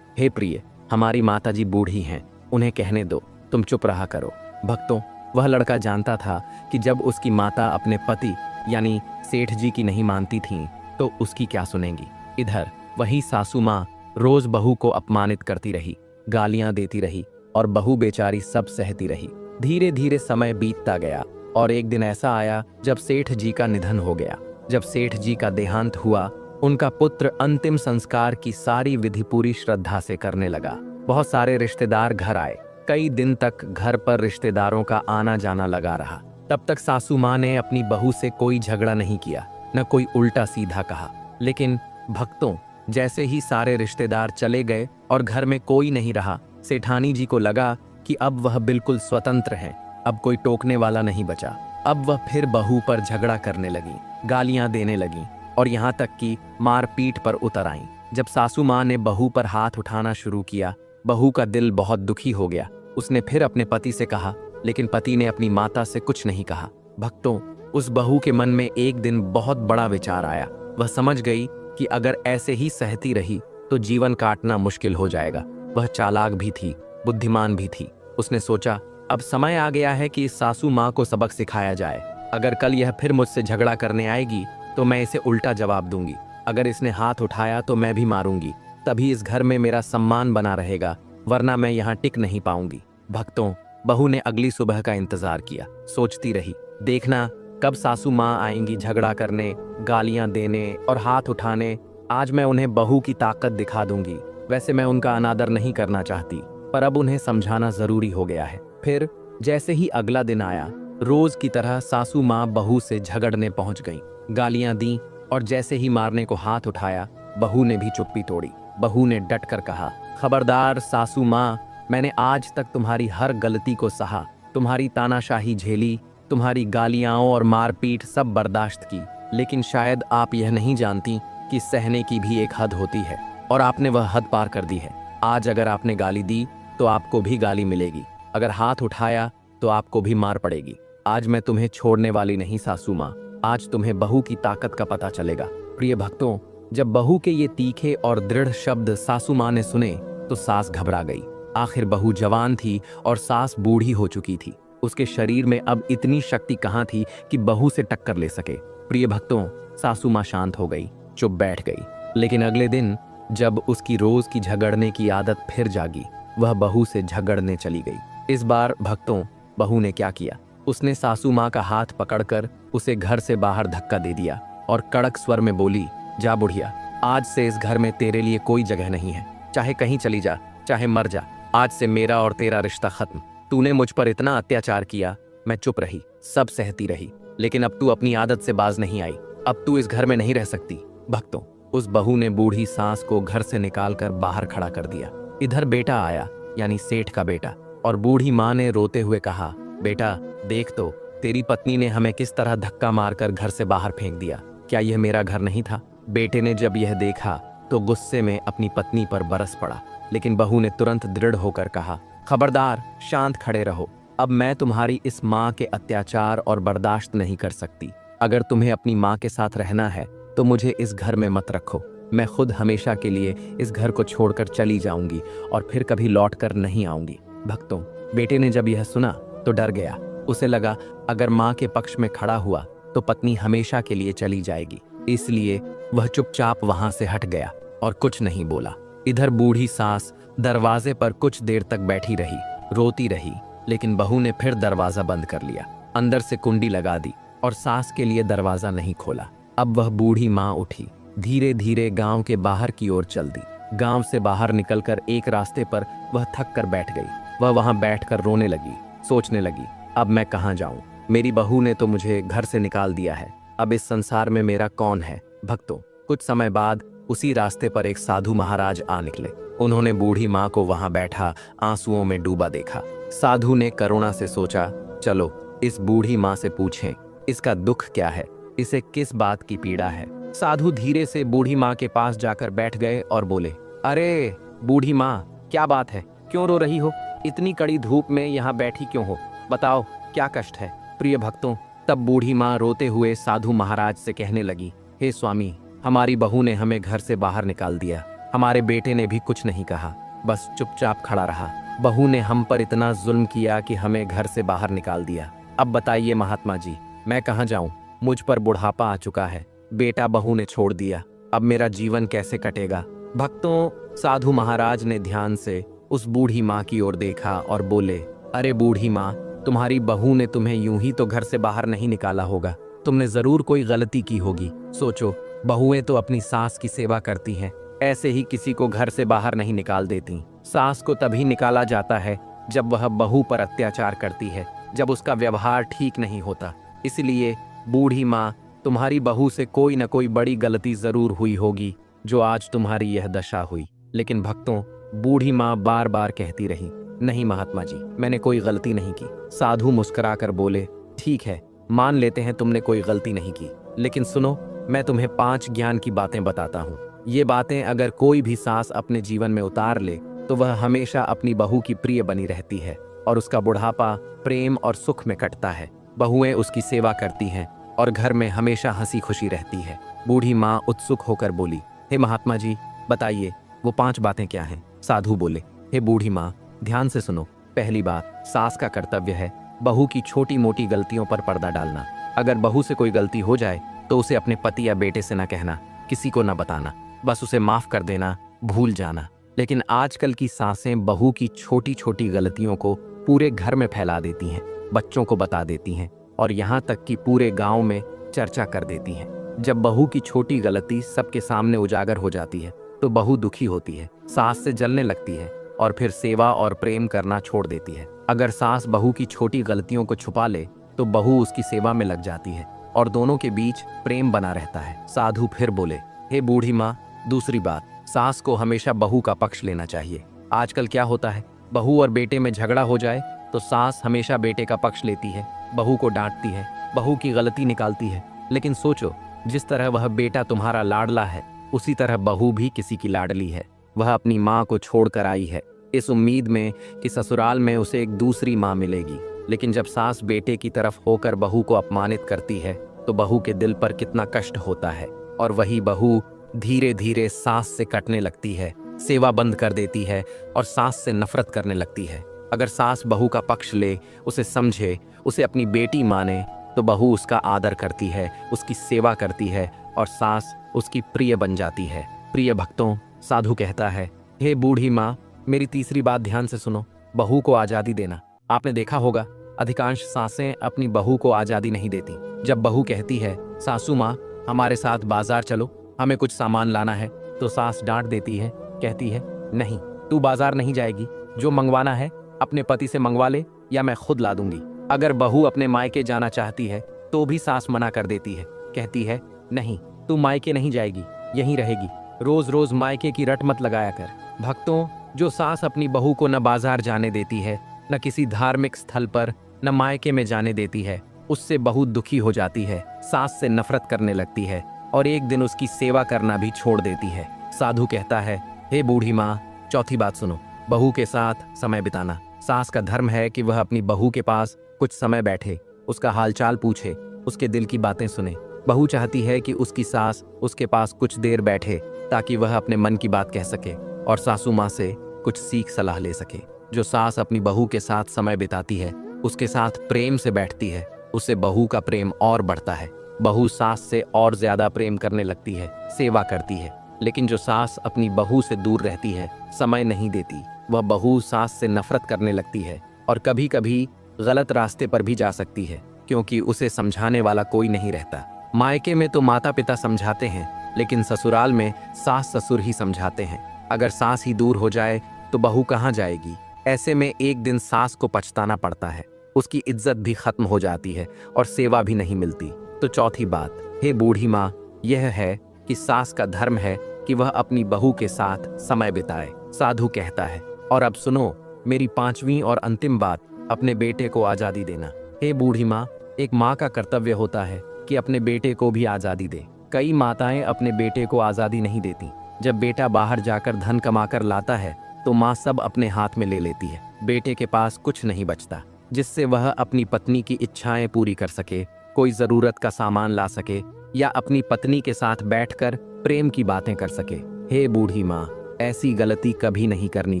हे प्रिय, हमारी माताजी बूढ़ी हैं, उन्हें कहने दो, तुम चुप रहा करो। भक्तों, वह लड़का जानता था कि जब उसकी माता अपने पति यानी सेठ जी की नहीं मानती थीं, तो उसकी क्या सुनेंगी। इधर वही सासू माँ रोज बहू को अपमानित करती रही, गालियां देती रही और बहू बेचारी सब सहती रही। धीरे धीरे समय बीतता गया और एक दिन ऐसा आया जब सेठ जी का निधन हो गया। जब सेठ जी का देहांत हुआ, उनका पुत्र अंतिम संस्कार की सारी विधि पूरी श्रद्धा से करने लगा। बहुत सारे रिश्तेदार घर आए। कई दिन तक घर पर रिश्तेदारों का आना जाना लगा रहा। तब तक सासू माँ ने अपनी बहू से कोई झगड़ा नहीं किया, न कोई उल्टा सीधा कहा। लेकिन भक्तों, जैसे ही सारे रिश्तेदार चले गए और घर में कोई नहीं रहा, सेठानी जी को लगा कि अब वह बिल्कुल स्वतंत्र हैं, अब कोई टोकने वाला नहीं बचा। अब वह फिर बहू पर झगड़ा करने लगी, गालियां देने लगी और यहाँ तक कि मारपीट पर उतर आईं। जब सासू माँ ने बहू पर हाथ उठाना शुरू किया, बहू का दिल बहुत दुखी हो गया। उसने फिर अपने पति से कहा, लेकिन पति ने अपनी माता से कुछ नहीं कहा। भक्तों, उस बहू के मन में एक दिन बहुत बड़ा विचार आया। वह समझ गई कि अगर ऐसे ही सहती रही तो जीवन काटना मुश्किल हो जाएगा। वह चालाक भी थी, बुद्धिमान भी थी। उसने सोचा, अब समय आ गया है कि इस सासू माँ को सबक सिखाया जाए। अगर कल यह फिर मुझसे झगड़ा करने आएगी तो मैं इसे उल्टा जवाब दूंगी। अगर इसने हाथ उठाया तो मैं भी मारूंगी, तभी इस घर में मेरा सम्मान बना रहेगा, वरना मैं यहाँ टिक नहीं पाऊंगी। भक्तों, बहू ने अगली सुबह का इंतजार किया। सोचती रही, देखना कब सासू माँ आएंगी झगड़ा करने, गालियां देने और हाथ उठाने। आज मैं उन्हें बहू की ताकत दिखा दूंगी। वैसे मैं उनका अनादर नहीं करना चाहती, पर अब उन्हें समझाना जरूरी हो गया है। फिर जैसे ही अगला दिन आया, रोज की तरह सासू माँ बहू से झगड़ने पहुंच गईं, गालियां दी और जैसे ही मारने को हाथ उठाया, बहू ने भी चुप्पी तोड़ी। बहू ने डटकर कहा, खबरदार सासू माँ, मैंने आज तक तुम्हारी हर गलती को सहा, तुम्हारी तानाशाही झेली, तुम्हारी गालियां और मारपीट सब बर्दाश्त की, लेकिन शायद आप यह नहीं जानती कि सहने की भी एक हद होती है, और आपने वह हद पार कर दी है। आज अगर आपने गाली दी तो आपको भी गाली मिलेगी, अगर हाथ उठाया तो आपको भी मार पड़ेगी। आज मैं तुम्हें छोड़ने वाली नहीं सासू माँ, आज तुम्हें बहू की ताकत का पता चलेगा। प्रिय भक्तों, जब बहू के ये तीखे और दृढ़ शब्द सासू माँ ने सुने तो सास घबरा गई। आखिर बहू जवान थी और सास बूढ़ी हो चुकी थी। उसके शरीर में अब इतनी शक्ति कहाँ थी कि बहू से टक्कर ले सके। प्रिय भक्तों, सासू माँ शांत हो गई, चुप बैठ गई। लेकिन अगले दिन जब उसकी रोज की झगड़ने की आदत फिर जागी, वह बहू से झगड़ने चली गई। इस बार भक्तों, बहू ने क्या किया, उसने सासू माँ का हाथ पकड़कर उसे घर से बाहर धक्का दे दिया और कड़क स्वर में बोली, जा बुढ़िया, आज से इस घर में तेरे लिए कोई जगह नहीं है। चाहे कहीं चली जा, चाहे मर जा, आज से मेरा और तेरा रिश्ता खत्म। तूने मुझ पर इतना अत्याचार किया, मैं चुप रही, सब सहती रही, लेकिन अब तू अपनी आदत से बाज नहीं आई। अब तू इस घर में नहीं रह सकती। भक्तों, उस बहू ने बूढ़ी सास को घर से निकालकर बाहर खड़ा कर दिया। इधर बेटा आया, यानी सेठ का बेटा, और बूढ़ी माँ ने रोते हुए कहा, बेटा देख तो, तेरी पत्नी ने हमें किस तरह धक्का मारकर घर से बाहर फेंक दिया। क्या यह मेरा घर नहीं था? बेटे ने जब यह देखा तो गुस्से में अपनी पत्नी पर बरस पड़ा, लेकिन बहू ने तुरंत दृढ़ होकर कहा, खबरदार, शांत खड़े रहो। अब मैं तुम्हारी इस माँ के अत्याचार और बर्दाश्त नहीं कर सकती। अगर तुम्हें अपनी माँ के साथ रहना है तो मुझे इस घर में मत रखो। मैं खुद हमेशा के लिए इस घर को छोड़कर चली जाऊंगी और फिर कभी लौट कर नहीं आऊंगी। भक्तों, बेटे ने जब यह सुना तो डर गया। उसे लगा अगर माँ के पक्ष में खड़ा हुआ तो पत्नी हमेशा के लिए चली जाएगी, इसलिए वह चुपचाप वहां से हट गया और कुछ नहीं बोला। इधर बूढ़ी सास दरवाजे पर कुछ देर तक बैठी रही, रोती रही, लेकिन बहू ने फिर दरवाजा बंद कर लिया, अंदर से कुंडी लगा दी और सास के लिए दरवाजा नहीं खोला। अब वह बूढ़ी माँ उठी, धीरे धीरे गांव के बाहर की ओर चल दी। गांव से बाहर निकलकर एक रास्ते पर वह थक कर बैठ गई। वह वहां बैठकर रोने लगी, सोचने लगी, अब मैं कहाँ जाऊं? मेरी बहू ने तो मुझे घर से निकाल दिया है, अब इस संसार में मेरा कौन है? भक्तों, कुछ समय बाद उसी रास्ते पर एक साधु महाराज आ निकले। उन्होंने बूढ़ी माँ को वहां बैठा आंसुओं में डूबा देखा। साधु ने करुणा से सोचा, चलो इस बूढ़ी माँ से पूछें, इसका दुख क्या है, इसे किस बात की पीड़ा है। साधु धीरे से बूढ़ी माँ के पास जाकर बैठ गए और बोले, अरे बूढ़ी माँ, क्या बात है, क्यों रो रही हो? इतनी कड़ी धूप में यहाँ बैठी क्यों हो? बताओ, क्या कष्ट है? प्रिय भक्तों, तब बूढ़ी माँ रोते हुए साधु महाराज से कहने लगी, हे स्वामी, हमारी बहू ने हमें घर से बाहर निकाल दिया। हमारे बेटे ने भी कुछ नहीं कहा, बस चुपचाप खड़ा रहा। बहू ने हम पर इतना जुल्म किया कि हमें घर से बाहर निकाल दिया। अब बताइए महात्मा जी, मैं कहाँ जाऊं? मुझ पर बुढ़ापा आ चुका है, बेटा बहू ने छोड़ दिया, अब मेरा जीवन कैसे कटेगा? भक्तों, साधु महाराज ने ध्यान से उस बूढ़ी माँ की ओर देखा और बोले, अरे बूढ़ी माँ, तुम्हारी बहू ने तुम्हें यूं ही तो घर से बाहर नहीं निकाला होगा, तुमने जरूर कोई गलती की होगी। सोचो, बहुएं तो अपनी सास की सेवा करती हैं, ऐसे ही किसी को घर से बाहर नहीं निकाल देती। सास को तभी निकाला जाता है जब वह बहू पर अत्याचार करती है, जब उसका व्यवहार ठीक नहीं होता। इसलिए बूढ़ी माँ, तुम्हारी बहू से कोई न कोई बड़ी गलती जरूर हुई होगी जो आज तुम्हारी यह दशा हुई। लेकिन भक्तों, बूढ़ी माँ बार बार कहती रही, नहीं महात्मा जी, मैंने कोई गलती नहीं की। साधु मुस्कुराकर बोले, ठीक है, मान लेते हैं तुमने कोई गलती नहीं की, लेकिन सुनो, मैं तुम्हें 5 ज्ञान की बातें बताता हूँ। ये बातें अगर कोई भी सास अपने जीवन में उतार ले तो वह हमेशा अपनी बहू की प्रिय बनी रहती है और उसका बुढ़ापा प्रेम और सुख में कटता है। बहुएं उसकी सेवा करती हैं और घर में हमेशा हंसी खुशी रहती है। बूढ़ी माँ उत्सुक होकर बोली, हे महात्मा जी, बताइए वो 5 बातें क्या हैं? साधु बोले, हे बूढ़ी माँ, ध्यान से सुनो। पहली बात, सास का कर्तव्य है बहू की छोटी मोटी गलतियों पर पर्दा डालना। अगर बहू से कोई गलती हो जाए तो उसे अपने पति या बेटे से न कहना, किसी को न बताना, बस उसे माफ कर देना, भूल जाना। लेकिन आजकल की सासें बहू की छोटी छोटी गलतियों को पूरे घर में फैला देती हैं, बच्चों को बता देती हैं और यहाँ तक कि पूरे गांव में चर्चा कर देती हैं। जब बहू की छोटी गलती सबके सामने उजागर हो जाती है तो बहू दुखी होती है, सास से जलने लगती है और फिर सेवा और प्रेम करना छोड़ देती है। अगर सास बहू की छोटी गलतियों को छुपा ले तो बहू उसकी सेवा में लग जाती है और दोनों के बीच प्रेम बना रहता है। साधु फिर बोले, हे बूढ़ी माँ, दूसरी बात, सास को हमेशा बहू का पक्ष लेना चाहिए। आजकल क्या होता है, बहू और बेटे में झगड़ा हो जाए तो सास हमेशा बेटे का पक्ष लेती है, बहू को डांटती है, बहू की गलती निकालती है। लेकिन सोचो, जिस तरह वह बेटा तुम्हारा लाडला है, उसी तरह बहू भी किसी की लाडली है। वह अपनी माँ को छोड़कर आई है इस उम्मीद में कि ससुराल में उसे एक दूसरी माँ मिलेगी। लेकिन जब सास बेटे की तरफ होकर बहू को अपमानित करती है तो बहू के दिल पर कितना कष्ट होता है और वही बहू धीरे धीरे सास से कटने लगती है, सेवा बंद कर देती है और सास से नफरत करने लगती है। अगर सास बहू का पक्ष ले, उसे समझे, उसे अपनी बेटी माने तो बहू उसका आदर करती है, उसकी सेवा करती है और सास उसकी प्रिय बन जाती है। प्रिय भक्तों, साधु कहता है, हे बूढ़ी माँ, मेरी तीसरी बात ध्यान से सुनो, बहू को आज़ादी देना। आपने देखा होगा, अधिकांश सासें अपनी बहू को आज़ादी नहीं देती। जब बहू कहती है, सासू माँ हमारे साथ बाजार चलो, हमें कुछ सामान लाना है, तो सास डांट देती है, कहती है, नहीं, तू बाजार नहीं जाएगी, जो मंगवाना है अपने पति से मंगवा ले या मैं खुद ला दूंगी। अगर बहू अपने मायके जाना चाहती है तो भी सास मना कर देती है, कहती है, नहीं, तू मायके नहीं जाएगी, यहीं रहेगी, रोज रोज मायके की रट मत लगाया कर। भक्तों, जो सास अपनी बहू को न बाजार जाने देती है, न किसी धार्मिक स्थल पर, न मायके में जाने देती है, उससे बहू दुखी हो जाती है, सास से नफरत करने लगती है और एक दिन उसकी सेवा करना भी छोड़ देती है। साधु कहता है, हे बूढ़ी माँ, चौथी बात सुनो, बहू के साथ समय बिताना। सास का धर्म है कि वह अपनी बहू के पास कुछ समय बैठे, उसका हालचाल पूछे, उसके दिल की बातें सुने। बहू चाहती है कि उसकी सास उसके पास कुछ देर बैठे ताकि वह अपने मन की बात कह सके और सासू माँ से कुछ सीख सलाह ले सके। जो सास अपनी बहू के साथ समय बिताती है, उसके साथ प्रेम से बैठती है, उससे बहू का प्रेम और बढ़ता है। बहू सास से और ज्यादा प्रेम करने लगती है, सेवा करती है। लेकिन जो सास अपनी बहू से दूर रहती है, समय नहीं देती, वह बहू सास से नफरत करने लगती है और कभी कभी गलत रास्ते पर भी जा सकती है, क्योंकि उसे समझाने वाला कोई नहीं रहता। मायके में तो माता पिता समझाते हैं, लेकिन ससुराल में सास ससुर ही समझाते हैं। अगर सास ही दूर हो जाए तो बहू कहाँ जाएगी? ऐसे में एक दिन सास को पछताना पड़ता है, उसकी इज्जत भी खत्म हो जाती है और सेवा भी नहीं मिलती। तो चौथी बात, हे बूढ़ी माँ, यह है कि सास का धर्म है कि वह अपनी बहू के साथ समय बिताए। साधु कहता है, और अब सुनो मेरी पांचवी और अंतिम बात, अपने बेटे को आज़ादी देना। हे बूढ़ी माँ, एक माँ का कर्तव्य होता है कि अपने बेटे को भी आज़ादी दे। कई माताएं अपने बेटे को आज़ादी नहीं देती, जब बेटा बाहर जाकर धन कमाकर लाता है तो माँ सब अपने हाथ में ले लेती है। बेटे के पास कुछ नहीं बचता जिससे वह अपनी पत्नी की इच्छाएं पूरी कर सके, कोई जरूरत का सामान ला सके या अपनी पत्नी के साथ बैठकर प्रेम की बातें कर सके। हे बूढ़ी माँ, ऐसी गलती कभी नहीं करनी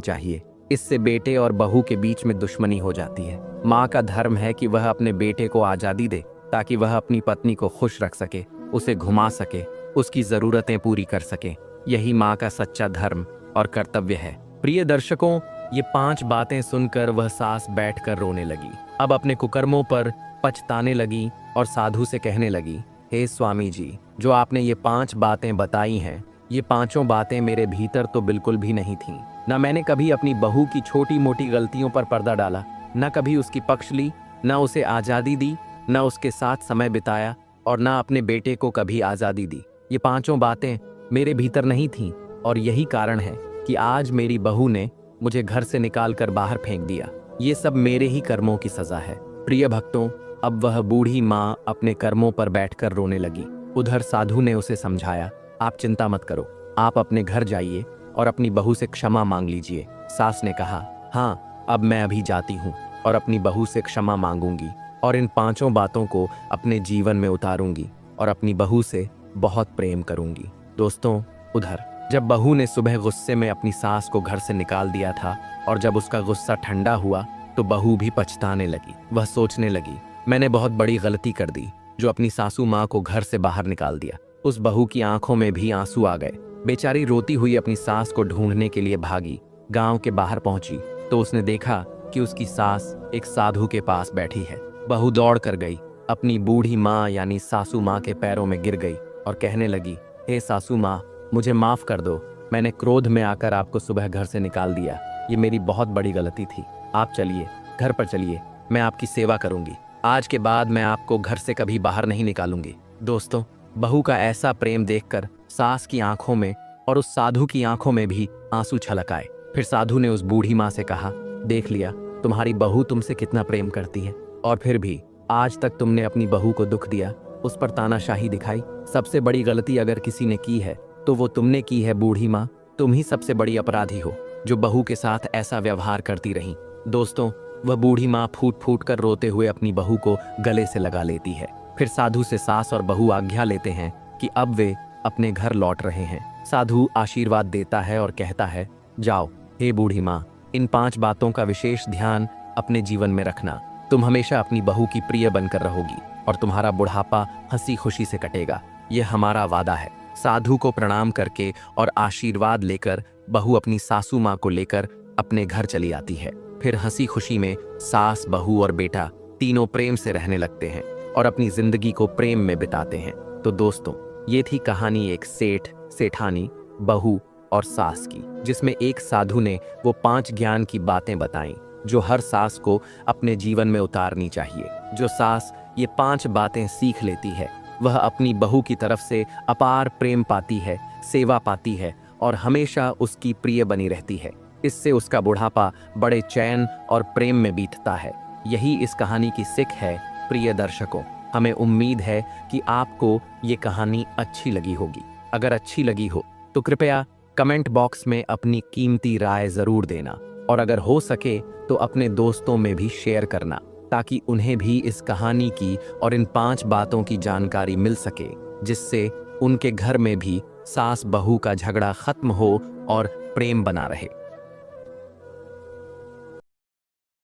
चाहिए। इससे बेटे और बहू के बीच में दुश्मनी हो जाती है। माँ का धर्म है कि वह अपने बेटे को आज़ादी दे ताकि वह अपनी पत्नी को खुश रख सके, उसे घुमा सके, उसकी ज़रूरतें पूरी कर सके। यही माँ का सच्चा धर्म और कर्तव्य है। प्रिय दर्शकों, ये 5 बातें सुनकर वह सास बैठकर रोने लगी। अब अपने कुकर्मों पर पछताने लगी और साधु से कहने लगी, हे स्वामी जी, जो आपने ये 5 बातें बताई हैं, ये 5 बातें मेरे भीतर तो बिल्कुल भी नहीं थीं। न मैंने कभी अपनी बहू की छोटी मोटी गलतियों पर पर्दा डाला, न कभी उसकी पक्ष ली, न उसे आज़ादी दी, न उसके साथ समय बिताया और न अपने बेटे को कभी आज़ादी दी। ये 5 बातें मेरे भीतर नहीं थीं और यही कारण है कि आज मेरी बहू ने मुझे घर से निकाल कर बाहर फेंक दिया। ये सब मेरे ही कर्मों की सज़ा है। प्रिय भक्तों, अब वह बूढ़ी माँ अपने कर्मों पर बैठकर रोने लगी। उधर साधु ने उसे समझाया, आप चिंता मत करो, आप अपने घर जाइए और अपनी बहू से क्षमा मांग लीजिए। सास ने कहा, हाँ, अब मैं अभी जाती हूँ और अपनी बहू से क्षमा मांगूंगी और इन 5 बातों को अपने जीवन में उतारूंगी और अपनी बहू से बहुत प्रेम करूंगी। दोस्तों, उधर जब बहू ने सुबह गुस्से में अपनी सास को घर से निकाल दिया था और जब उसका गुस्सा ठंडा हुआ तो बहू भी पछताने लगी। वह सोचने लगी, मैंने बहुत बड़ी गलती कर दी जो अपनी सासू माँ को घर से बाहर निकाल दिया। उस बहू की आंखों में भी आंसू आ गए। बेचारी रोती हुई अपनी सास को ढूंढने के लिए भागी। गांव के बाहर पहुंची तो उसने देखा कि उसकी सास एक साधु के पास बैठी है। बहू दौड़ कर गई, अपनी बूढ़ी माँ यानी सासू माँ के पैरों में गिर गई और कहने लगी, हे सासू माँ, मुझे माफ कर दो। मैंने क्रोध में आकर आपको सुबह घर से निकाल दिया। ये मेरी बहुत बड़ी गलती थी। आप चलिए, घर पर चलिए, मैं आपकी सेवा करूंगी। आज के बाद मैं आपको घर से कभी बाहर नहीं निकालूंगी। दोस्तों, बहू का ऐसा प्रेम देखकर सास की आंखों में और उस साधु की आंखों में भी आंसू छलक आए। फिर साधु ने उस बूढ़ी माँ से कहा, देख लिया, तुम्हारी बहू तुमसे कितना प्रेम करती है और फिर भी आज तक तुमने अपनी बहू को दुख दिया, उस पर तानाशाही दिखाई। सबसे बड़ी गलती अगर किसी ने की है तो वो तुमने की है बूढ़ी माँ। तुम ही सबसे बड़ी अपराधी हो जो बहू के साथ ऐसा व्यवहार करती रही। दोस्तों, वह बूढ़ी माँ फूट फूट कर रोते हुए अपनी बहू को गले से लगा लेती है। फिर साधु से सास और बहू आज्ञा लेते हैं कि अब वे अपने घर लौट रहे हैं। साधु आशीर्वाद देता है और कहता है, जाओ हे बूढ़ी माँ, इन 5 बातों का विशेष ध्यान अपने जीवन में रखना। तुम हमेशा अपनी बहू की प्रिय बनकर रहोगी और तुम्हारा बुढ़ापा हंसी खुशी से कटेगा। यह हमारा वादा है। साधु को प्रणाम करके और आशीर्वाद लेकर बहू अपनी सासू माँ को लेकर अपने घर चली आती है। फिर हंसी खुशी में सास, बहू और बेटा तीनों प्रेम से रहने लगते हैं और अपनी जिंदगी को प्रेम में बिताते हैं। तो दोस्तों, ये थी कहानी एक सेठ, सेठानी, बहू और सास की, जिसमें एक साधु ने वो 5 ज्ञान की बातें बताईं जो हर सास को अपने जीवन में उतारनी चाहिए। जो सास ये 5 बातें सीख लेती है वह अपनी बहू की तरफ से अपार प्रेम पाती है, सेवा पाती है और हमेशा उसकी प्रिय बनी रहती है। इससे उसका बुढ़ापा बड़े चैन और प्रेम में बीतता है। यही इस कहानी की सीख है। प्रिय दर्शकों, हमें उम्मीद है कि आपको ये कहानी अच्छी लगी होगी। अगर अच्छी लगी हो तो कृपया कमेंट बॉक्स में अपनी कीमती राय जरूर देना और अगर हो सके तो अपने दोस्तों में भी शेयर करना ताकि उन्हें भी इस कहानी की और इन 5 बातों की जानकारी मिल सके, जिससे उनके घर में भी सास बहू का झगड़ा खत्म हो और प्रेम बना रहे।